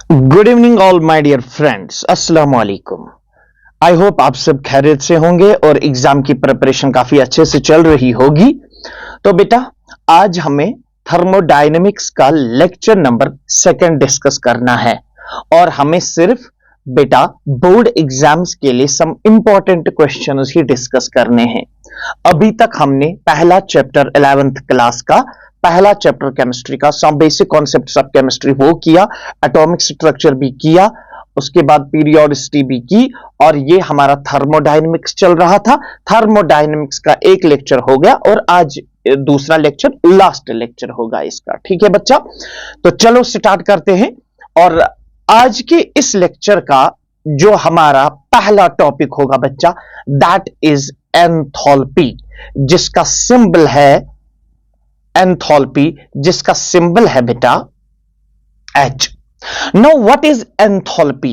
Good evening all my dear friends, अस्सलाम वालेकुम। I hope आप सब खैरियत से होंगे और एग्जाम की प्रिपरेशन काफी अच्छे से चल रही होगी। तो बेटा, आज हमें थर्मोडायनेमिक्स का लेक्चर नंबर 2 डिस्कस करना है और हमें सिर्फ बेटा बोर्ड एग्जाम्स के लिए सम इंपॉर्टेंट क्वेश्चंस ही डिस्कस करने हैं। अभी तक हमने पहला चैप्टर 11th क्लास का पहला चैप्टर केमिस्ट्री का some basic concepts of chemistry वो किया, एटॉमिक स्ट्रक्चर भी किया, उसके बाद पीरियोडिसिटी भी की और ये हमारा थर्मोडायनेमिक्स चल रहा था। थर्मोडायनेमिक्स का एक लेक्चर हो गया और आज दूसरा लेक्चर लास्ट लेक्चर होगा इसका। ठीक है बच्चा, तो चलो स्टार्ट करते हैं। और आज के इस लेक्चर का जो हमारा पहला टॉपिक होगा बच्चा, दैट इज एंथैल्पी, जिसका सिंबल है एंथैल्पी, जिसका सिंबल है बेटा H। Now what is enthalpy?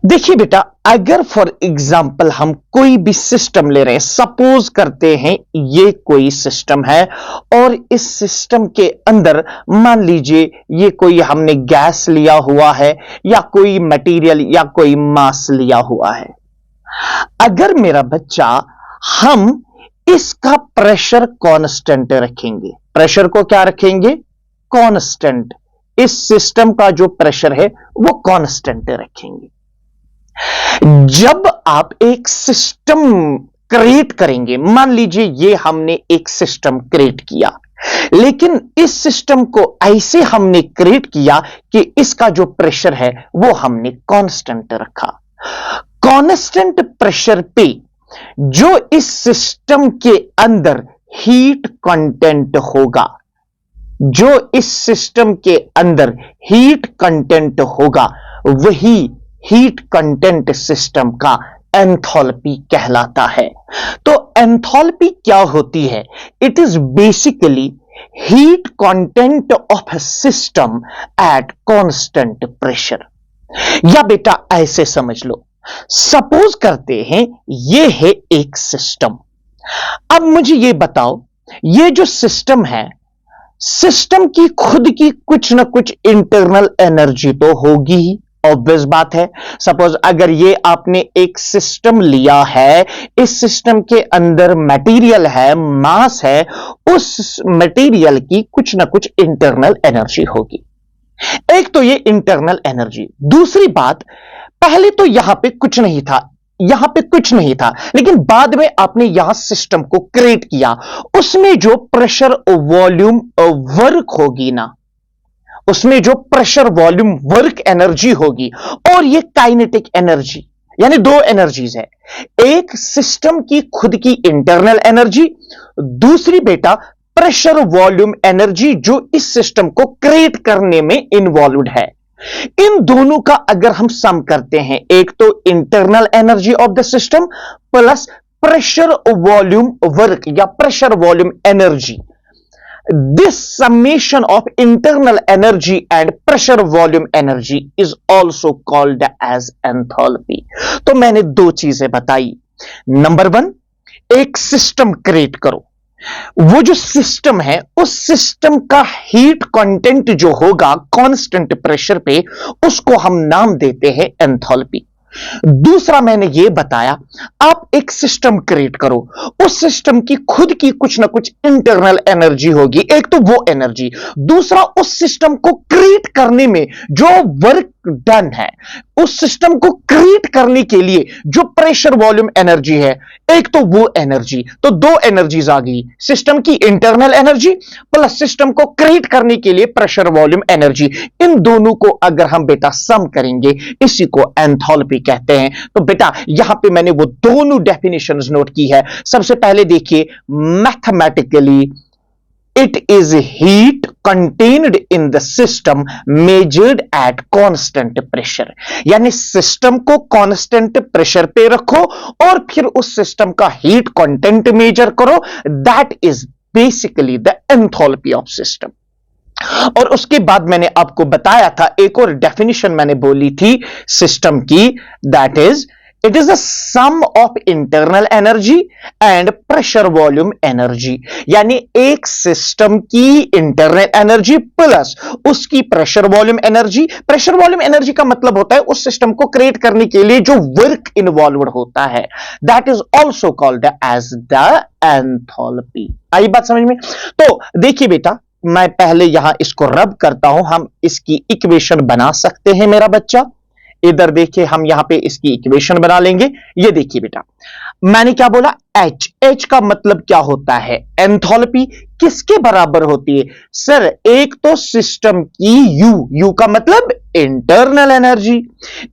देखिए बेटा, अगर फॉर एग्जाम्पल हम कोई भी सिस्टम ले रहे हैं, सपोज करते हैं ये कोई सिस्टम है और इस सिस्टम के अंदर मान लीजिए ये कोई हमने गैस लिया हुआ है या कोई मटेरियल या कोई मास लिया हुआ है। अगर मेरा बच्चा हम इसका प्रेशर कांस्टेंट रखेंगे, प्रेशर को क्या रखेंगे? कांस्टेंट। इस सिस्टम का जो प्रेशर है वो कांस्टेंट रखेंगे। जब आप एक सिस्टम क्रिएट करेंगे, मान लीजिए ये हमने एक सिस्टम क्रिएट किया, लेकिन इस सिस्टम को ऐसे हमने क्रिएट किया कि इसका जो प्रेशर है वो हमने कांस्टेंट रखा। कांस्टेंट प्रेशर पे जो इस सिस्टम के अंदर हीट कंटेंट होगा, जो इस सिस्टम के अंदर हीट कंटेंट होगा, वही हीट कंटेंट सिस्टम का एंथैल्पी कहलाता है। तो एंथैल्पी क्या होती है? It is basically heat content of A system eight constant pressure. या बेटा ऐसे समझ लो, सपोज करते हैं ये है एक सिस्टम। अब मुझे ये बताओ, ये जो सिस्टम है, सिस्टम की खुद की कुछ ना कुछ इंटरनल एनर्जी तो होगी ही, ऑब्वियस बात है। सपोज अगर ये आपने एक सिस्टम लिया है, इस सिस्टम के अंदर मटेरियल है, मास है, उस मटेरियल की कुछ ना कुछ इंटरनल एनर्जी होगी। एक तो ये इंटरनल एनर्जी। दूसरी बात, पहले तो यहां पे कुछ नहीं था, यहां पे कुछ नहीं था, लेकिन बाद में आपने यहां सिस्टम को क्रिएट किया, उसमें जो प्रेशर वॉल्यूम वर्क होगी ना, उसमें जो प्रेशर वॉल्यूम वर्क एनर्जी होगी और ये काइनेटिक एनर्जी, यानी दो एनर्जीज है। एक सिस्टम की खुद की इंटरनल एनर्जी, दूसरी बेटा प्रेशर वॉल्यूम एनर्जी जो इस सिस्टम को क्रिएट करने में इन्वॉल्व है। इन दोनों का अगर हम सम करते हैं, एक तो internal energy of the system plus pressure volume work या pressure volume energy, this summation of internal energy and pressure volume energy is also called as enthalpy. तो मैंने दो चीजें बताई। नंबर 1, एक सिस्टम क्रिएट करो, वो जो सिस्टम है उस सिस्टम का हीट कंटेंट जो होगा कांस्टेंट प्रेशर पे, उसको हम नाम देते हैं एंथैल्पी। दूसरा मैंने ये बताया, आप एक सिस्टम क्रिएट करो, उस सिस्टम की खुद की कुछ ना कुछ इंटरनल एनर्जी होगी, एक तो वो एनर्जी, दूसरा उस सिस्टम को क्रिएट करने में जो वर्क डन है, उस सिस्टम को क्रिएट करने के लिए जो प्रेशर वॉल्यूम एनर्जी है, एक तो वो एनर्जी। तो दो एनर्जीज आ गई, सिस्टम की इंटरनल एनर्जी प्लस सिस्टम को क्रिएट करने के लिए प्रेशर वॉल्यूम एनर्जी। इन दोनों को अगर हम बेटा सम करेंगे, इसी को एंथैल्पी कहते हैं। तो बेटा यहां पे मैंने वो दोनों डेफिनेशंस नोट की है। सबसे पहले देखिए, mathematically it is heat contained in the system measured at constant pressure। यानी सिस्टम को कांस्टेंट प्रेशर पे रखो और फिर उस सिस्टम का हीट कंटेंट मेजर करो, that is basically the enthalpy of system. और उसके बाद मैंने आपको बताया था, एक और डेफिनेशन मैंने बोली थी सिस्टम की, that is it is the sum of internal energy and pressure volume energy, यानी एक सिस्टम की इंटरनल एनर्जी प्लस उसकी pressure volume energy. Pressure volume energy का मतलब होता है उस सिस्टम को क्रिएट करने के लिए जो वर्क इन्वॉल्व होता है, that is also called as the enthalpy. आई बात समझ में? तो देखिए बेटा, मैं पहले यहां इसको रब करता हूं, हम इसकी इक्वेशन बना सकते हैं मेरा बच्चा। इधर देखिए, हम यहां पे इसकी इक्वेशन बना लेंगे। ये देखिए बेटा, मैंने क्या बोला? एच। एच का मतलब क्या होता है? एंथैल्पी। किसके बराबर होती है सर? एक तो सिस्टम की यू, यू का मतलब इंटरनल एनर्जी,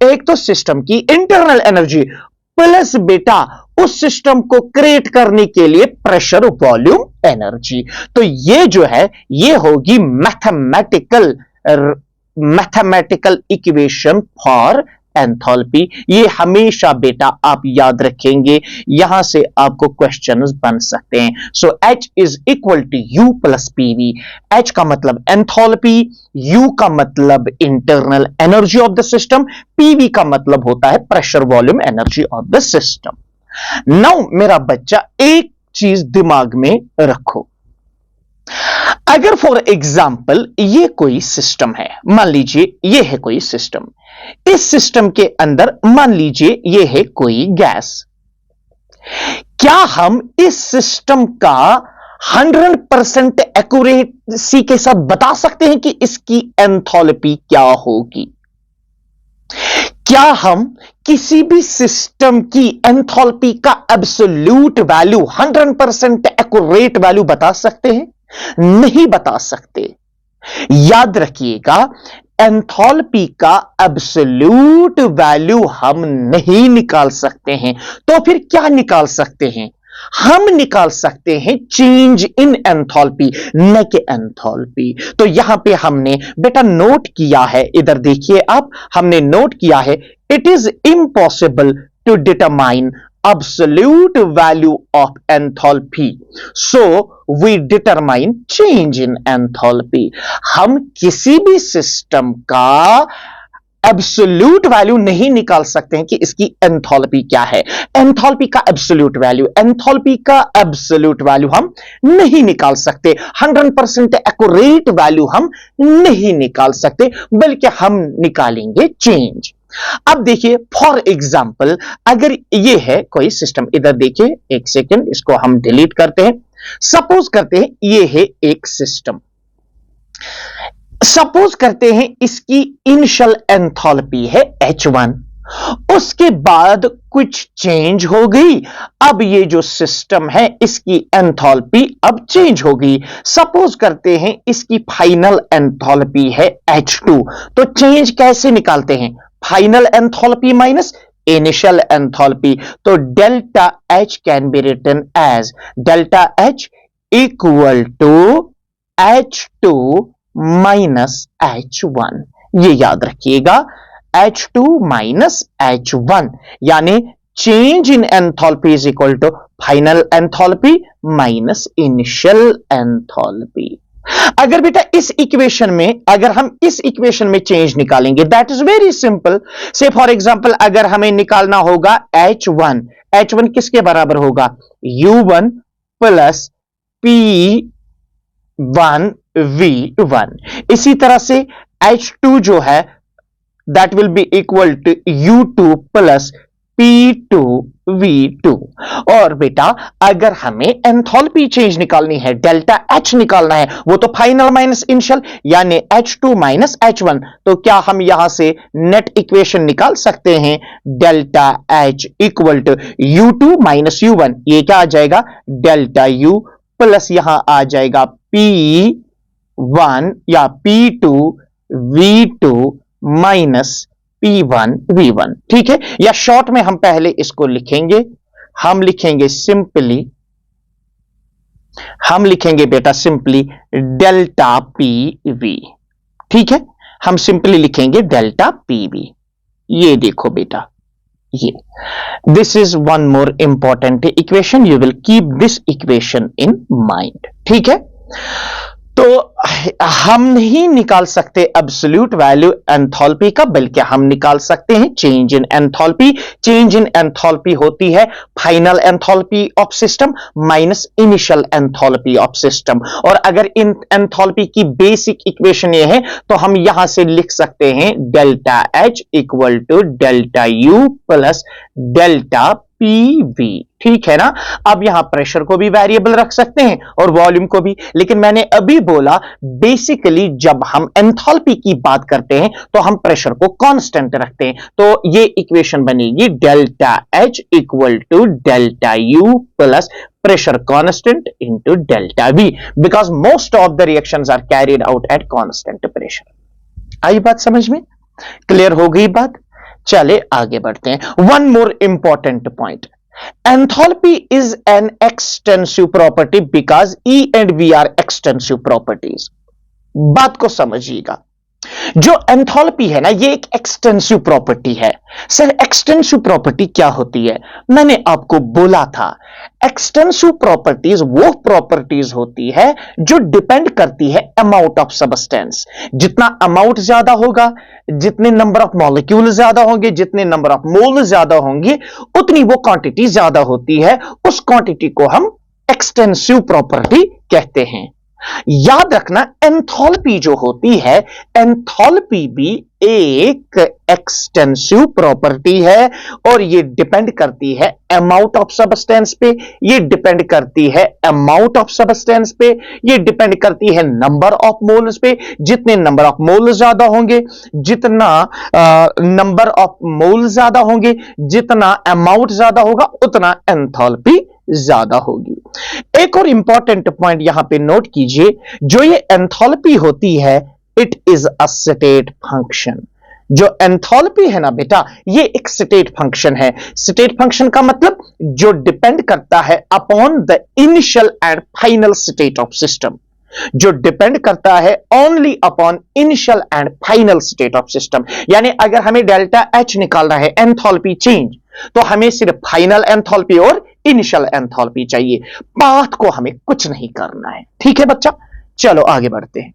एक तो सिस्टम की इंटरनल एनर्जी प्लस बेटा उस सिस्टम को क्रिएट करने के लिए प्रेशर वॉल्यूम एनर्जी। तो ये जो है ये होगी मैथमेटिकल इक्वेशन फॉर एंथैल्पी। ये हमेशा बेटा आप याद रखेंगे, यहां से आपको क्वेश्चंस बन सकते हैं। So H is equal to U plus PV। H का मतलब एंथैल्पी, U का मतलब internal energy of the system, PV का मतलब होता है pressure volume energy of the system. Now मेरा बच्चा एक चीज दिमाग में रखो, अगर फॉर एग्जाम्पल ये कोई सिस्टम है, मान लीजिए ये है कोई सिस्टम, इस सिस्टम के अंदर मान लीजिए ये है कोई गैस, क्या हम इस सिस्टम का 100% एक्यूरेसी के साथ बता सकते हैं कि इसकी एंथैल्पी क्या होगी? क्या हम किसी भी सिस्टम की एंथैल्पी का एब्सोल्यूट वैल्यू 100% एक्यूरेट वैल्यू बता सकते हैं? नहीं बता सकते। याद रखिएगा, एंथैल्पी का एब्सोल्यूट वैल्यू हम नहीं निकाल सकते हैं। तो फिर क्या निकाल सकते हैं? हम निकाल सकते हैं चेंज इन एंथैल्पी, न कि एंथैल्पी। तो यहां पे हमने बेटा नोट किया है, इधर देखिए आप, हमने नोट किया है, it is impossible to determine absolute value of enthalpy, so we determine change in enthalpy। हम किसी भी सिस्टम का एब्सोल्यूट वैल्यू नहीं निकाल सकते हैं कि इसकी एंथैल्पी क्या है। एंथैल्पी का एब्सोल्यूट वैल्यू, एंथैल्पी का एब्सोल्यूट वैल्यू हम नहीं निकाल सकते, 100% एक्यूरेट वैल्यू हम नहीं निकाल सकते, बल्कि हम निकालेंगे चेंज। अब देखिए फॉर एग्जाम्पल, अगर ये है कोई सिस्टम, इधर देखिए, एक सेकंड, इसको हम डिलीट करते हैं। सपोज करते हैं ये है एक सिस्टम, सपोज करते हैं इसकी इनिशियल एंथैल्पी है H1, उसके बाद कुछ चेंज हो गई, अब ये जो सिस्टम है इसकी एंथैल्पी अब चेंज हो गई। सपोज करते हैं इसकी फाइनल एंथैल्पी है H2, तो चेंज कैसे निकालते हैं? Final enthalpy minus initial enthalpy, तो delta H can be written as delta H equal to H2 minus H1। ये याद रखिएगा, H2 माइनस H1, यानी change in enthalpy is equal to final enthalpy minus initial enthalpy. अगर बेटा इस equation में, अगर हम इस इक्वेशन में चेंज निकालेंगे, दैट इज वेरी सिंपल। से फॉर एग्जांपल अगर हमें निकालना होगा H1, H1 किसके बराबर होगा? U1 plus P1 V1। इसी तरह से H2 जो है that will be equal to U2 plus P2 V2। और बेटा अगर हमें एंथैल्पी चेंज निकालनी है, डेल्टा H निकालना है, वो तो फाइनल माइनस इनिशियल, यानी H2 माइनस H1, तो क्या हम यहां से नेट इक्वेशन निकाल सकते हैं? Delta H equal to U2 minus U1, ये क्या आ जाएगा? डेल्टा U प्लस यहां आ जाएगा P1 या P2 V2 minus P1 V1। ठीक है, या शॉर्ट में हम पहले इसको लिखेंगे, हम लिखेंगे सिंपली, हम लिखेंगे बेटा सिंपली डेल्टा PV। ठीक है, हम सिंपली लिखेंगे डेल्टा PV। ये देखो बेटा, ये this is one more important equation, you will keep this equation in mind. ठीक है, तो हम नहीं निकाल सकते एब्सोल्यूट वैल्यू एंथैल्पी का, बल्कि हम निकाल सकते हैं change in enthalpy. Change in enthalpy होती है final enthalpy of system minus initial enthalpy of system. और अगर इन एंथैल्पी की बेसिक इक्वेशन ये है तो हम यहां से लिख सकते हैं delta H equal to delta U plus delta PV. ठीक है ना। अब यहां प्रेशर को भी वेरिएबल रख सकते हैं और वॉल्यूम को भी, लेकिन मैंने अभी बोला बेसिकली जब हम एंथैल्पी की बात करते हैं तो हम प्रेशर को कांस्टेंट रखते हैं। तो ये इक्वेशन बनेगी delta H equal to delta U plus pressure constant into delta V, because most of the reactions are carried out at constant pressure. आई बात समझ में? क्लियर हो गई बात? चले आगे बढ़ते हैं। One more important point, enthalpy is an extensive property because E and V are extensive properties. बात को समझिएगा, जो एंथैल्पी है ना ये एक एक्सटेंसिव प्रॉपर्टी है। सर एक्सटेंसिव प्रॉपर्टी क्या होती है? मैंने आपको बोला था एक्सटेंसिव प्रॉपर्टीज वो प्रॉपर्टीज होती है जो डिपेंड करती है अमाउंट ऑफ सब्सटेंस। जितना अमाउंट ज्यादा होगा, जितने नंबर ऑफ मॉलिक्यूल ज्यादा होंगे, जितने नंबर ऑफ मोल ज्यादा होंगे, उतनी वो क्वांटिटी ज्यादा होती है। उस क्वांटिटी को हम एक्सटेंसिव प्रॉपर्टी कहते हैं। याद रखना एंथैल्पी जो होती है, एंथैल्पी भी एक एक्सटेंसिव प्रॉपर्टी है और ये डिपेंड करती है अमाउंट ऑफ सब्सटेंस पे, ये डिपेंड करती है अमाउंट ऑफ सब्सटेंस पे, ये डिपेंड करती है नंबर ऑफ मोल्स पे। जितने नंबर ऑफ मोल ज्यादा होंगे, जितना नंबर ऑफ मोल ज्यादा होंगे, जितना अमाउंट ज्यादा होगा, उतना एंथैल्पी ज्यादा होगी। एक और इंपॉर्टेंट पॉइंट यहां पे नोट कीजिए, जो ये एंथैल्पी होती है it is a state function. जो एंथैल्पी है ना बेटा, ये एक स्टेट फंक्शन है। स्टेट फंक्शन का मतलब जो डिपेंड करता है upon the initial and final state of system, जो डिपेंड करता है only upon initial and final state of system. यानी अगर हमें डेल्टा एच निकालना है एंथैल्पी चेंज, तो हमें सिर्फ फाइनल एंथैल्पी और इनिशियल एंथैल्पी चाहिए, पाथ को हमें कुछ नहीं करना है। ठीक है बच्चा, चलो आगे बढ़ते हैं।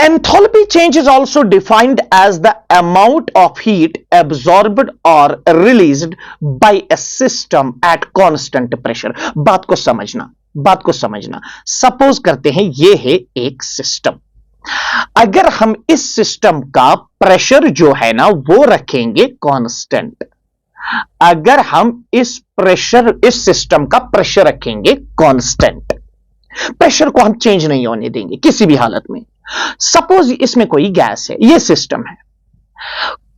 Enthalpy change is also defined as the amount of heat absorbed or released by a system at constant pressure। बात को समझना, बात को समझना। सपोज करते हैं ये है एक सिस्टम, अगर हम इस सिस्टम का प्रेशर जो है ना वो रखेंगे कांस्टेंट, अगर हम इस सिस्टम का प्रेशर रखेंगे कांस्टेंट, प्रेशर को हम चेंज नहीं होने देंगे किसी भी हालत में। सपोज इसमें कोई गैस है, ये सिस्टम है,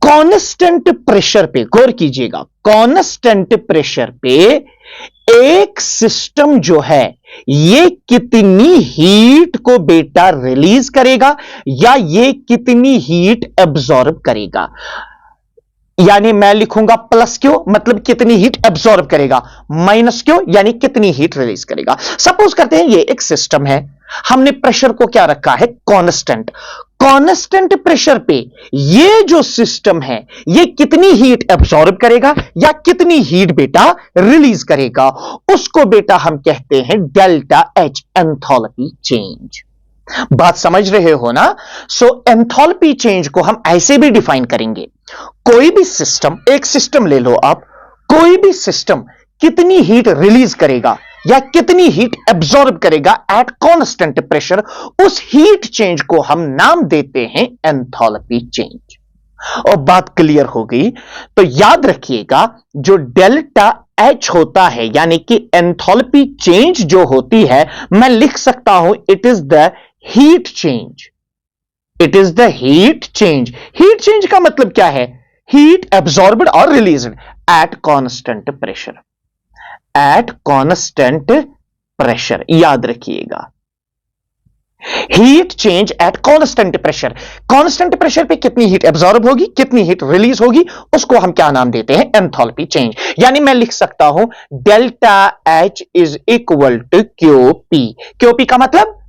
कांस्टेंट प्रेशर पे गौर कीजिएगा, कांस्टेंट प्रेशर पे एक सिस्टम जो है ये कितनी हीट को बेटा रिलीज करेगा या ये कितनी हीट एब्जॉर्ब करेगा। यानी मैं लिखूंगा प्लस क्यू मतलब कितनी हीट एब्जॉर्ब करेगा, माइनस क्यू यानी कितनी हीट रिलीज करेगा। सपोज करते हैं ये एक सिस्टम है, हमने प्रेशर को क्या रखा है कांस्टेंट। कांस्टेंट प्रेशर पे ये जो सिस्टम है ये कितनी हीट एब्जॉर्ब करेगा या कितनी हीट बेटा रिलीज करेगा, उसको बेटा हम कहते हैं डेल्टा एच, एंथैल्पी चेंज। बात समझ रहे हो ना। सो एंथैल्पी चेंज को हम ऐसे भी डिफाइन करेंगे, कोई भी सिस्टम, एक सिस्टम ले लो आप, कोई भी सिस्टम कितनी हीट रिलीज करेगा या कितनी हीट एब्जॉर्ब करेगा एट कांस्टेंट प्रेशर, उस हीट चेंज को हम नाम देते हैं एंथैल्पी चेंज। और बात क्लियर हो गई तो याद रखिएगा जो डेल्टा एच होता है यानी कि एंथैल्पी चेंज जो होती है, मैं लिख सकता हूं it is the heat change, it is the heat change. Heat change का मतलब क्या है? हीट एब्जॉर्ब्ड और released at constant pressure, eight constant pressure. याद रखिएगा heat change at constant pressure. Constant pressure पे कितनी हीट एब्जॉर्ब होगी, कितनी हीट रिलीज होगी, उसको हम क्या नाम देते हैं? Enthalpy change. यानी मैं लिख सकता हूं delta H is equal to Q P. Q P का मतलब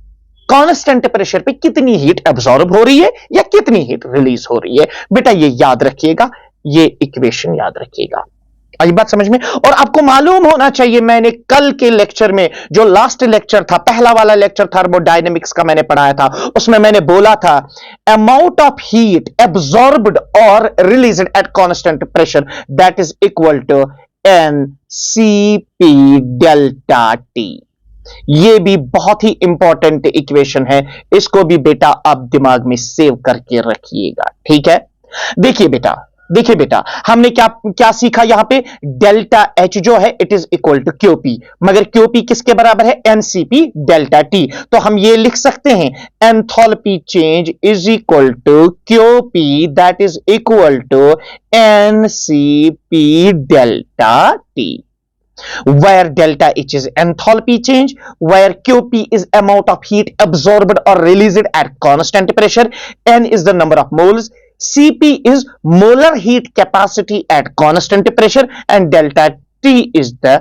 कांस्टेंट प्रेशर पे कितनी हीट एब्जॉर्ब हो रही है या कितनी हीट रिलीज हो रही है। बेटा ये याद रखिएगा, ये इक्वेशन याद रखिएगा। आई बात समझ में? और आपको मालूम होना चाहिए, मैंने कल के लेक्चर में, जो लास्ट लेक्चर था, पहला वाला लेक्चर थर्मोडायनेमिक्स का मैंने पढ़ाया था, उसमें मैंने बोला था अमाउंट ऑफ हीट एब्जॉर्ब्ड और released at constant pressure that is equal to N C P delta T. यह भी बहुत ही इंपॉर्टेंट इक्वेशन है, इसको भी बेटा आप दिमाग में सेव करके रखिएगा, ठीक है? देखिए बेटा हमने क्या क्या सीखा यहां पे, डेल्टा एच जो है it is equal to Q P, मगर क्यूपी किसके बराबर है? N C P delta T. तो हम ये लिख सकते हैं enthalpy change is equal to Q P that is equal to N C P delta T, where delta H is enthalpy change, where QP is amount of heat absorbed or released at constant pressure, N is the number of moles, Cp is molar heat capacity at constant pressure, and delta T is the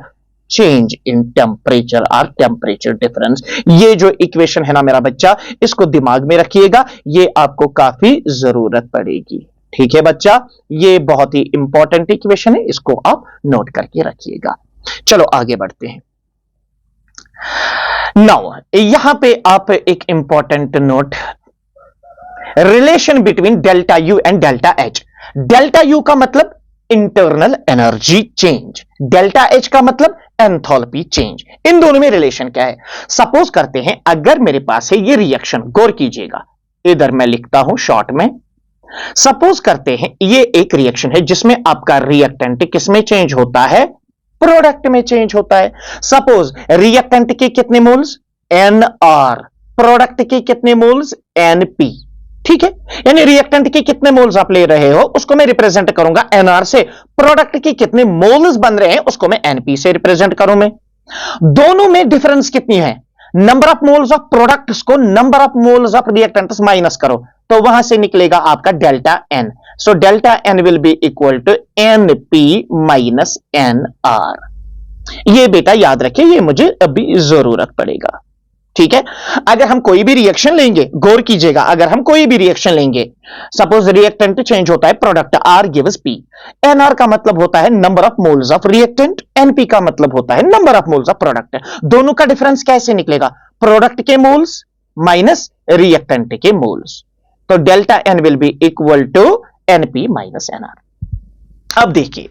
change in temperature or temperature difference। ये जो equation है ना मेरा बच्चा, इसको दिमाग में रखिएगा, ये आपको काफी जरूरत पड़ेगी, ठीक है बच्चा? ये बहुत ही इंपॉर्टेंट इक्वेशन है, इसको आप नोट करके रखिएगा। चलो आगे बढ़ते हैं। नाउ यहां पे आप एक important note, relation between delta U and delta H. Delta U का मतलब internal energy change, delta H का मतलब एंथैल्पी चेंज। इन दोनों में रिलेशन क्या है? सपोज करते हैं अगर मेरे पास है ये रिएक्शन, गौर कीजिएगा, इधर मैं लिखता हूं शॉर्ट में। सपोज करते हैं ये एक रिएक्शन है जिसमें आपका रिएक्टेंट किसमें चेंज होता है? प्रोडक्ट में चेंज होता है। सपोज रिएक्टेंट के कितने मोल्स? एन आर, प्रोडक्ट के कितने मोल्स? एन पी, ठीक है? यानी रिएक्टेंट के कितने मोल्स आप ले रहे हो उसको मैं रिप्रेजेंट करूंगा एनआर से, प्रोडक्ट के कितने मोल्स बन रहे हैं उसको मैं एनपी से रिप्रेजेंट करूं। मैं दोनों में डिफरेंस कितनी है? Number of moles of products को number of moles of reactants minus करो तो वहां से निकलेगा आपका delta N. So delta N will be equal to N P minus N R. ये बेटा याद रखिए, ये मुझे अभी जरूरत पड़ेगा, ठीक है? अगर हम कोई भी रिएक्शन लेंगे, गौर कीजिएगा, अगर हम कोई भी रिएक्शन लेंगे, सपोज रिएक्टेंट चेंज होता है, product are gives P, N R का मतलब होता है number of moles of reactant, N P का मतलब होता है number of moles of product. दोनों का डिफरेंस कैसे निकलेगा? प्रोडक्ट के मोल्स माइनस रिएक्टेंट के मोल्स। तो delta N will be equal to N P minus N R. अब देखिए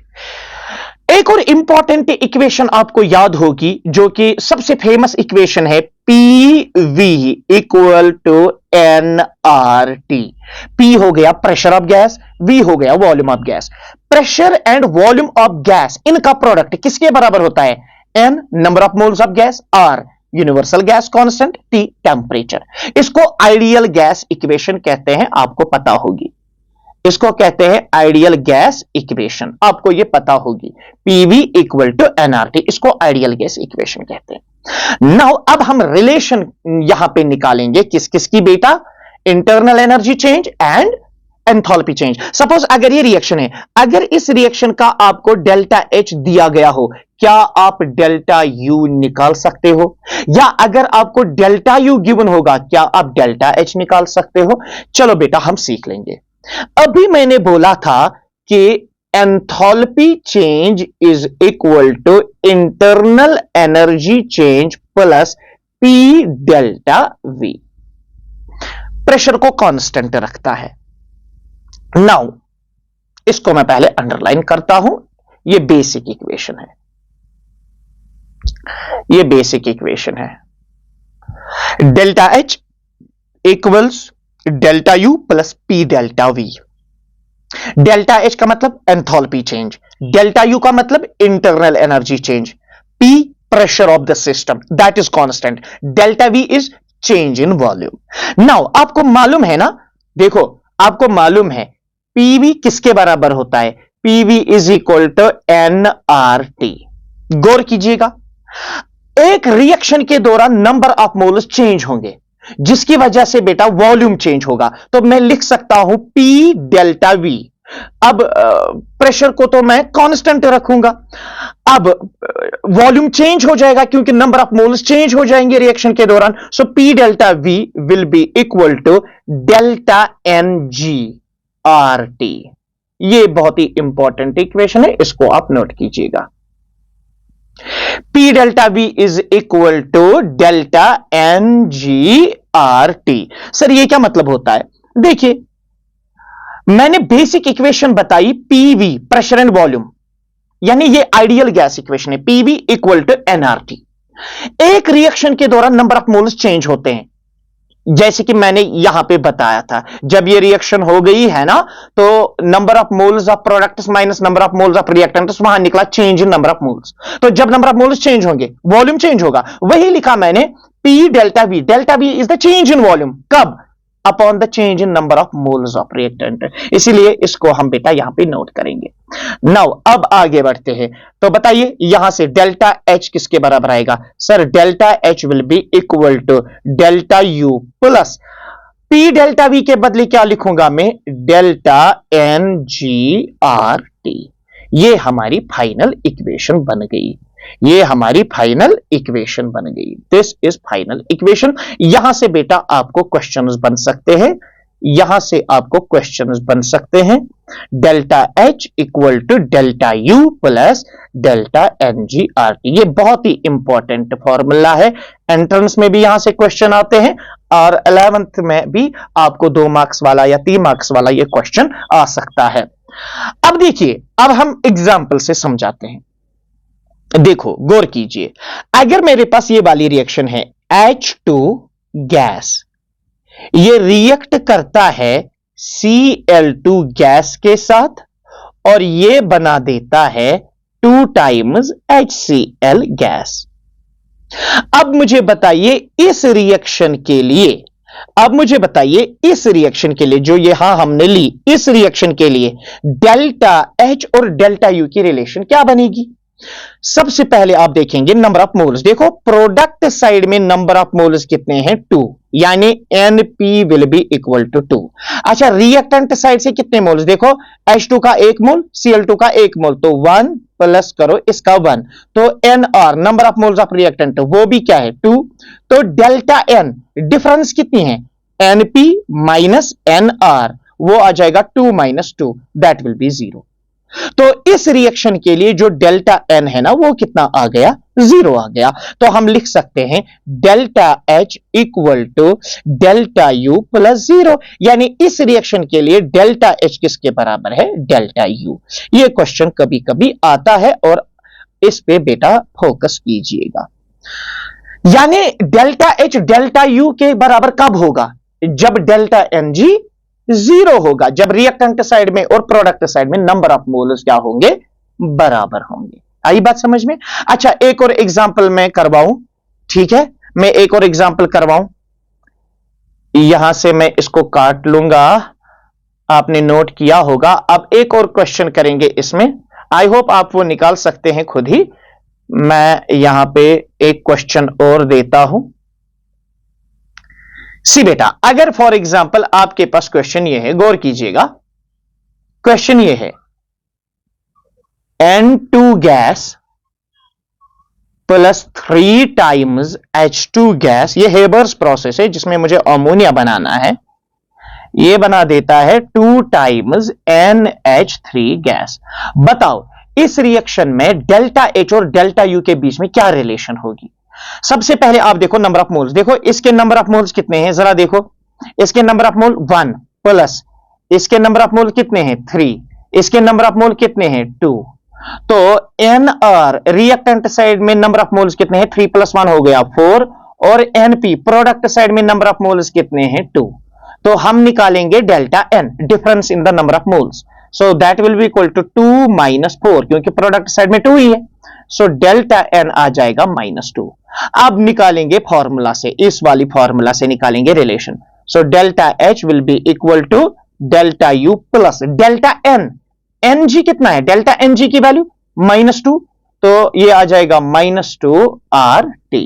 एक और इंपॉर्टेंट इक्वेशन आपको याद होगी जो कि सबसे फेमस इक्वेशन है, P V equal to N R T. P हो गया प्रेशर ऑफ गैस, वी हो गया volume of gas. Pressure and volume of gas, इनका प्रोडक्ट किसके बराबर होता है? N number of moles of gas, R universal gas constant, T temperature. इसको आइडियल गैस इक्वेशन कहते हैं, आपको पता होगी। इसको कहते हैं आइडियल गैस इक्वेशन, आपको ये पता होगी। पीवी इक्वल टू एनआरटी, इसको आइडियल गैस इक्वेशन कहते हैं। नाउ अब हम रिलेशन यहां पे निकालेंगे किस किस की बेटा? Internal energy change and enthalpy change. Suppose अगर ये रिएक्शन है, अगर इस रिएक्शन का आपको डेल्टा एच दिया गया हो, क्या आप डेल्टा यू निकाल सकते हो? या अगर आपको डेल्टा यू गिवन होगा, क्या आप डेल्टा एच निकाल सकते हो? चलो बेटा हम सीख लेंगे। अभी मैंने बोला था कि enthalpy change is equal to internal energy change plus P delta V. Pressure को कांस्टेंट रखता है। नाउ इसको मैं पहले अंडरलाइन करता हूं, यह बेसिक इक्वेशन है, यह बेसिक इक्वेशन है। Delta H equals delta U plus P delta we. Delta H का मतलब एंथैल्पी चेंज, डेल्टा यू का मतलब internal energy change, P pressure of the system that is constant, delta we is change in volume. Now आपको मालूम है ना, देखो आपको मालूम है पीवी किसके बराबर होता है? PV is equal to N R T. गौर कीजिएगा, एक रिएक्शन के दौरान नंबर ऑफ मोल्स चेंज होंगे जिसकी वजह से बेटा वॉल्यूम चेंज होगा, तो मैं लिख सकता हूं पी डेल्टा वी। अब प्रेशर को तो मैं कांस्टेंट रखूंगा, अब वॉल्यूम चेंज हो जाएगा क्योंकि नंबर ऑफ मोल्स चेंज हो जाएंगे रिएक्शन के दौरान। So P delta V will be equal to delta N G R T. ये बहुत ही इंपॉर्टेंट इक्वेशन है, इसको आप नोट कीजिएगा। P delta V is equal to delta NGRT। Sir ये क्या मतलब होता है? देखिए, मैंने बेसिक इक्वेशन बताई, PV प्रेशर एंड वॉल्यूम, यानी ये आइडियल गैस इक्वेशन है, PV इक्वल टू nRT। एक रिएक्शन के दौरान नंबर ऑफ मोल्स चेंज होते हैं, जैसे कि मैंने यहां पे बताया था। जब ये रिएक्शन हो गई है ना, तो number of moles of products minus number of moles of reactants, वहां निकला change in number of moles. तो जब नंबर ऑफ मोल्स चेंज होंगे, वॉल्यूम चेंज होगा। वही लिखा मैंने, P delta V। Delta V is the change in volume, कब? Upon the change in number of moles of reactant. इसीलिए इसको हम बेटा यहां पे नोट करेंगे। नाउ अब आगे बढ़ते हैं, तो बताइए यहां से डेल्टा H किसके बराबर आएगा? Sir delta H will be equal to delta U plus P delta V के बदले क्या लिखूंगा मैं? Delta NGRT। ये हमारी फाइनल इक्वेशन बन गई। ये हमारी फाइनल इक्वेशन बन गई। This is final equation. यहां से बेटा आपको क्वेश्चंस बन सकते हैं, यहां से आपको क्वेश्चंस बन सकते हैं। Delta H equal to delta U plus delta NGRT। ये बहुत ही इंपॉर्टेंट फॉर्मूला है, एंट्रेंस में भी यहां से क्वेश्चन आते हैं और 11th में भी आपको 2 मार्क्स वाला या 3 मार्क्स वाला ये क्वेश्चन आ सकता है। अब देखिए, अब हम एग्जाम्पल से समझाते हैं। देखो, गौर कीजिए, अगर मेरे पास ये वाली रिएक्शन है, H2 गैस, ये रिएक्ट करता है Cl2 गैस के साथ और ये बना देता है 2 टाइम्स HCl गैस। अब मुझे बताइए इस रिएक्शन के लिए, अब मुझे बताइए इस रिएक्शन के लिए जो यहां हमने ली, इस रिएक्शन के लिए डेल्टा H और डेल्टा U की रिलेशन क्या बनेगी? सबसे पहले आप देखेंगे नंबर ऑफ मोल्स। देखो, प्रोडक्ट साइड में नंबर ऑफ मोल्स कितने हैं? 2, यानी NP will be equal to 2। अच्छा, रिएक्टेंट साइड से कितने मोल्स? देखो, H2 का 1 मोल, Cl2 का 1 मोल, तो 1 प्लस करो इसका 1, तो NR number of moles of reactant, वो भी क्या है? 2। तो डेल्टा N डिफरेंस कितनी है? NP माइनस NR, वो आ जाएगा 2 माइनस 2, दैट विल बी 0। तो इस रिएक्शन के लिए जो डेल्टा N है ना, वो कितना आ गया? 0 आ गया। तो हम लिख सकते हैं delta H equal to delta U plus 0, यानी इस रिएक्शन के लिए डेल्टा H किसके बराबर है? Delta U। ये क्वेश्चन कभी कभी आता है और इस पे बेटा फोकस कीजिएगा। यानी डेल्टा H डेल्टा U के बराबर कब होगा? जब डेल्टा NG 0 होगा, जब रिएक्टेंट साइड में और प्रोडक्ट साइड में नंबर ऑफ मोल्स क्या होंगे? बराबर होंगे। आई बात समझ में? अच्छा, एक और एग्जांपल मैं करवाऊं, ठीक है? मैं एक और एग्जांपल करवाऊं, यहां से मैं इसको काट लूंगा, आपने नोट किया होगा। अब एक और क्वेश्चन करेंगे इसमें, आई होप आप वो निकाल सकते हैं खुद ही। मैं यहां पे एक क्वेश्चन और देता हूं। सी बेटा, अगर फॉर एग्जाम्पल आपके पास क्वेश्चन ये है, गौर कीजिएगा, क्वेश्चन ये है N2 gas plus 3 times H2 gas, ये हेबर्स प्रोसेस है जिसमें मुझे अमोनिया बनाना है, ये बना देता है 2 टाइम्स NH3 गैस। बताओ इस रिएक्शन में डेल्टा H और डेल्टा U के बीच में क्या रिलेशन होगी? सबसे पहले आप देखो नंबर ऑफ मोल्स। देखो, इसके नंबर ऑफ मोल्स कितने हैं? जरा देखो, इसके नंबर ऑफ मोल 1 प्लस इसके नंबर ऑफ मोल कितने हैं? 3, इसके नंबर ऑफ मोल कितने हैं? 2। तो NR रिएक्टेंट साइड में नंबर ऑफ मोल्स कितने हैं? 3 + 1 हो गया 4, और NP प्रोडक्ट साइड में नंबर ऑफ मोल्स कितने हैं? 2। तो हम निकालेंगे delta N, difference in the number of moles, so that will be equal to 2 minus 4, क्योंकि प्रोडक्ट साइड में 2 ही है, सो डेल्टा N आ जाएगा -2। अब निकालेंगे फॉर्मूला से, इस वाली फॉर्मूला से निकालेंगे relation. So delta H will be equal to delta U plus delta N। Ng कितना है? डेल्टा Ng की वैल्यू -2, तो ये आ जाएगा -2 RT।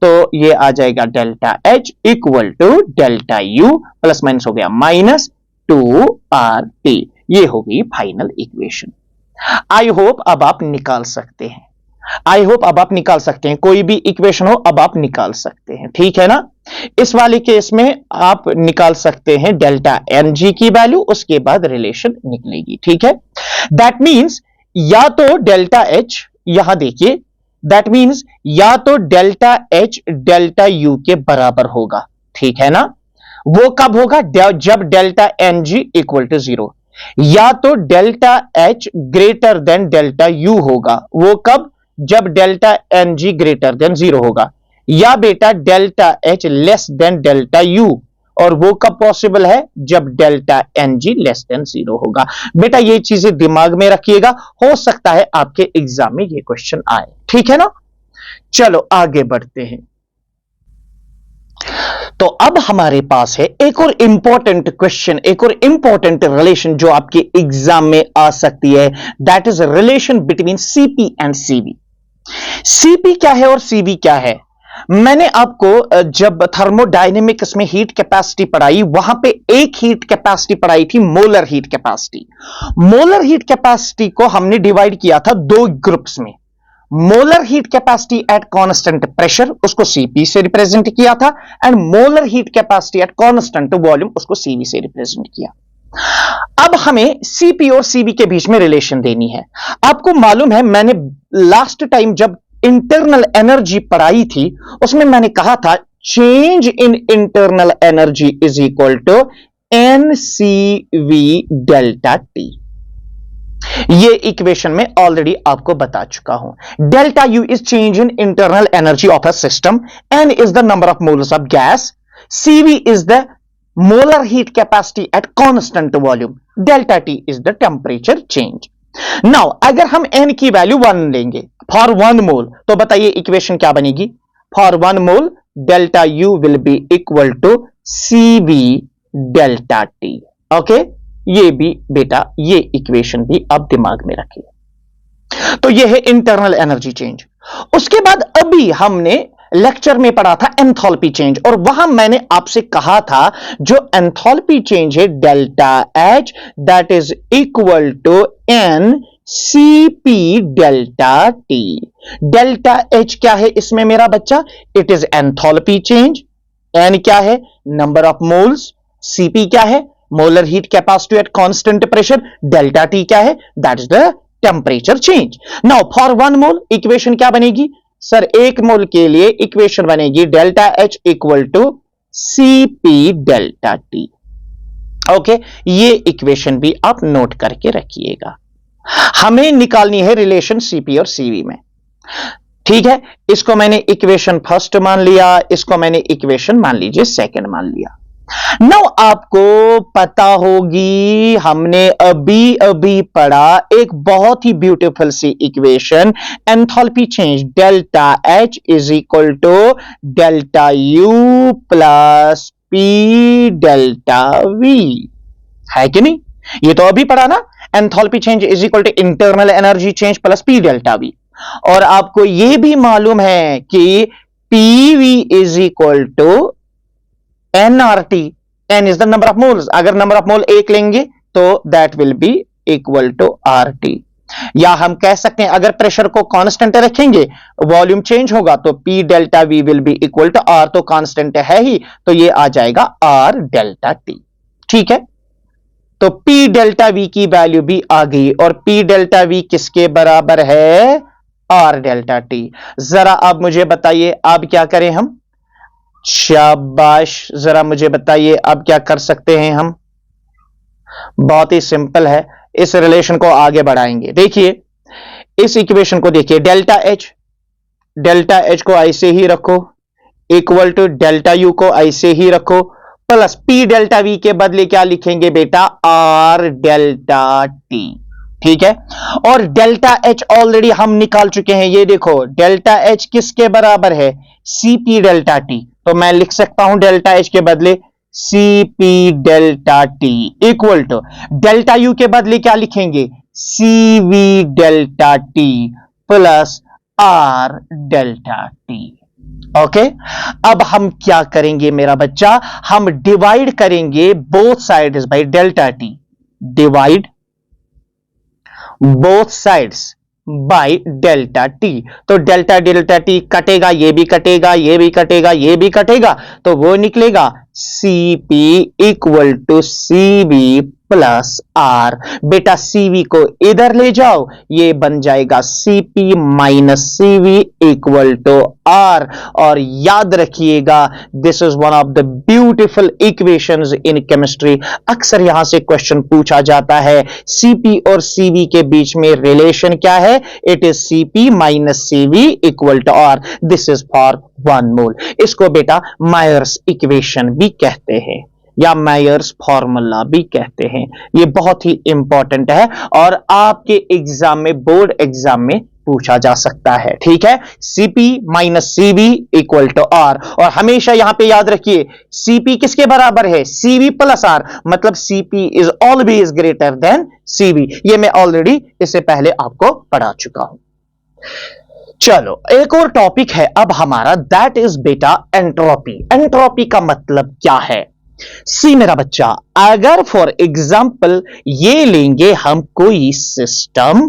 तो ये आ जाएगा delta H equal to delta U plus minus हो गया -2 RT। ये हो गई फाइनल इक्वेशन। आई होप अब आप निकाल सकते हैं। आई होप अब आप निकाल सकते हैं, कोई भी इक्वेशन हो अब आप निकाल सकते हैं, ठीक है ना। इस वाले केस में आप निकाल सकते हैं डेल्टा एन जी की वैल्यू, उसके बाद रिलेशन निकलेगी, ठीक है। दैट मींस या तो डेल्टा एच, यहां देखिए, दैट मींस या तो डेल्टा एच डेल्टा यू के बराबर होगा, ठीक है ना। वो कब होगा? जब delta N G equal to 0, या तो delta H greater than delta U होगा, वो कब? जब delta N G greater than 0 होगा, या बेटा delta H less than delta U, और वो कब पॉसिबल है? जब delta N G less than 0 होगा। बेटा ये चीजें दिमाग में रखिएगा, हो सकता है आपके एग्जाम में ये क्वेश्चन आए, ठीक है ना। चलो आगे बढ़ते हैं। तो अब हमारे पास है एक और इंपॉर्टेंट क्वेश्चन, एक और इंपॉर्टेंट रिलेशन जो आपके एग्जाम में आ सकती है, that is relation between CP and CV. CP क्या है और सीवी क्या है? मैंने आपको जब थर्मोडायनेमिक्स में हीट कैपेसिटी पढ़ाई, वहां पे एक हीट कैपेसिटी पढ़ाई थी, molar heat capacity. Molar heat capacity को हमने डिवाइड किया था दो ग्रुप्स में। Molar heat capacity at constant pressure, उसको सीपी से रिप्रेजेंट किया था, and molar heat capacity at constant volume, उसको सीवी से रिप्रेजेंट किया। अब हमें सीपी और सीवी के बीच में रिलेशन देनी है। आपको मालूम है, मैंने लास्ट टाइम जब इंटरनल एनर्जी पढ़ाई थी, उसमें मैंने कहा था change in internal energy is equal to N C V delta T. ये इक्वेशन में ऑलरेडी आपको बता चुका हूं। Delta U is change in internal energy of a system, N is the number of moles of gas, C V is the molar heat capacity at constant volume, delta T is the temperature change. Now अगर हम N की value 1 लेंगे for 1 मोल, तो बताइए equation क्या बनेगी? For 1 mole delta U will be equal to C V delta T. Okay, ये भी बेटा, ये इक्वेशन भी आप दिमाग में रखिए। तो ये है इंटरनल एनर्जी चेंज। उसके बाद अभी हमने लेक्चर में पढ़ा था एंथैल्पी चेंज, और वहां मैंने आपसे कहा था जो एंथैल्पी चेंज है delta H, that is equal to N C P delta T. Delta H क्या है इसमें मेरा बच्चा? It is enthalpy change. N क्या है? Number of moles. सीपी क्या है? Molar heat capacity at constant pressure. Delta T क्या है? That is the temperature change. Now for 1 mole equation क्या बनेगी? सर 1 मोल के लिए इक्वेशन बनेगी delta H equal to CP delta T. Okay, ये इक्वेशन भी आप नोट करके रखिएगा। हमें निकालनी है रिलेशन सीपी और सीवी में, ठीक है। इसको मैंने इक्वेशन फर्स्ट मान लिया, इसको मैंने इक्वेशन मान लीजिए सेकंड मान लिया। नाउ आपको पता होगी, हमने अभी अभी पढ़ा एक बहुत ही ब्यूटीफुल सी equation, enthalpy change delta H is equal to delta U plus P delta V, है कि नहीं? ये तो अभी पढ़ा ना, enthalpy change is equal to internal energy change plus P delta V. और आपको यह भी मालूम है कि PV is equal to nRT, n is the number of moles। अगर नंबर ऑफ मोल 1 लेंगे तो that will be equal to RT। या हम कह सकते हैं अगर प्रेशर को कांस्टेंट रखेंगे, वॉल्यूम चेंज होगा, तो P delta V will be equal to R, तो कांस्टेंट है ही, तो ये आ जाएगा R डेल्टा T, ठीक है। तो P डेल्टा V की वैल्यू भी आ गई, और P डेल्टा V किसके बराबर है? R delta T। जरा आप मुझे बताइए अब क्या करें हम? शाबाश, जरा मुझे बताइए अब क्या कर सकते हैं हम? बहुत ही सिंपल है, इस रिलेशन को आगे बढ़ाएंगे। देखिए इस इक्वेशन को देखिए, डेल्टा एच को ऐसे ही रखो, इक्वल टू डेल्टा यू को ऐसे ही रखो, प्लस पी डेल्टा वी के बदले क्या लिखेंगे बेटा? आर डेल्टा टी, ठीक है। और डेल्टा एच ऑलरेडी हम निकाल चुके हैं, ये देखो डेल्टा एच किसके बराबर है? C P delta T. तो मैं लिख सकता हूं डेल्टा एच के बदले C P delta T equal to delta U के बदले क्या लिखेंगे? C V delta T plus R delta T. Okay, अब हम क्या करेंगे मेरा बच्चा? हम डिवाइड करेंगे both sides by delta T. Divide both sides by delta T. तो डेल्टा डेल्टा टी कटेगा, ये भी कटेगा, ये भी कटेगा, ये भी कटेगा, तो वो निकलेगा Cp equal to Cv plus R. बेटा Cv को इधर ले जाओ, ये बन जाएगा Cp minus Cv equal to R. और याद रखिएगा, this is one of the beautiful equations in chemistry. अक्सर यहां से क्वेश्चन पूछा जाता है Cp और Cv के बीच में रिलेशन क्या है? It is Cp minus Cv equal to R. This is for 1 mole. इसको बेटा मायर्स इक्वेशन भी कहते हैं या मायर्स फॉर्मूला भी कहते हैं। ये बहुत ही इंपॉर्टेंट है और आपके एग्जाम में, बोर्ड एग्जाम में पूछा जा सकता है। ठीक है, Cp minus Cv equal to R. और हमेशा यहां पे याद रखिए, Cp किसके बराबर है? Cv प्लस आर, मतलब Cp is always greater than Cv। ये मैं ऑलरेडी इससे पहले आपको पढ़ा चुका हूं। चलो, एक और टॉपिक है अब हमारा, दैट इज बेटा एंट्रोपी। एंट्रोपी का मतलब क्या है? सी मेरा बच्चा, अगर फॉर एग्जाम्पल ये लेंगे हम कोई सिस्टम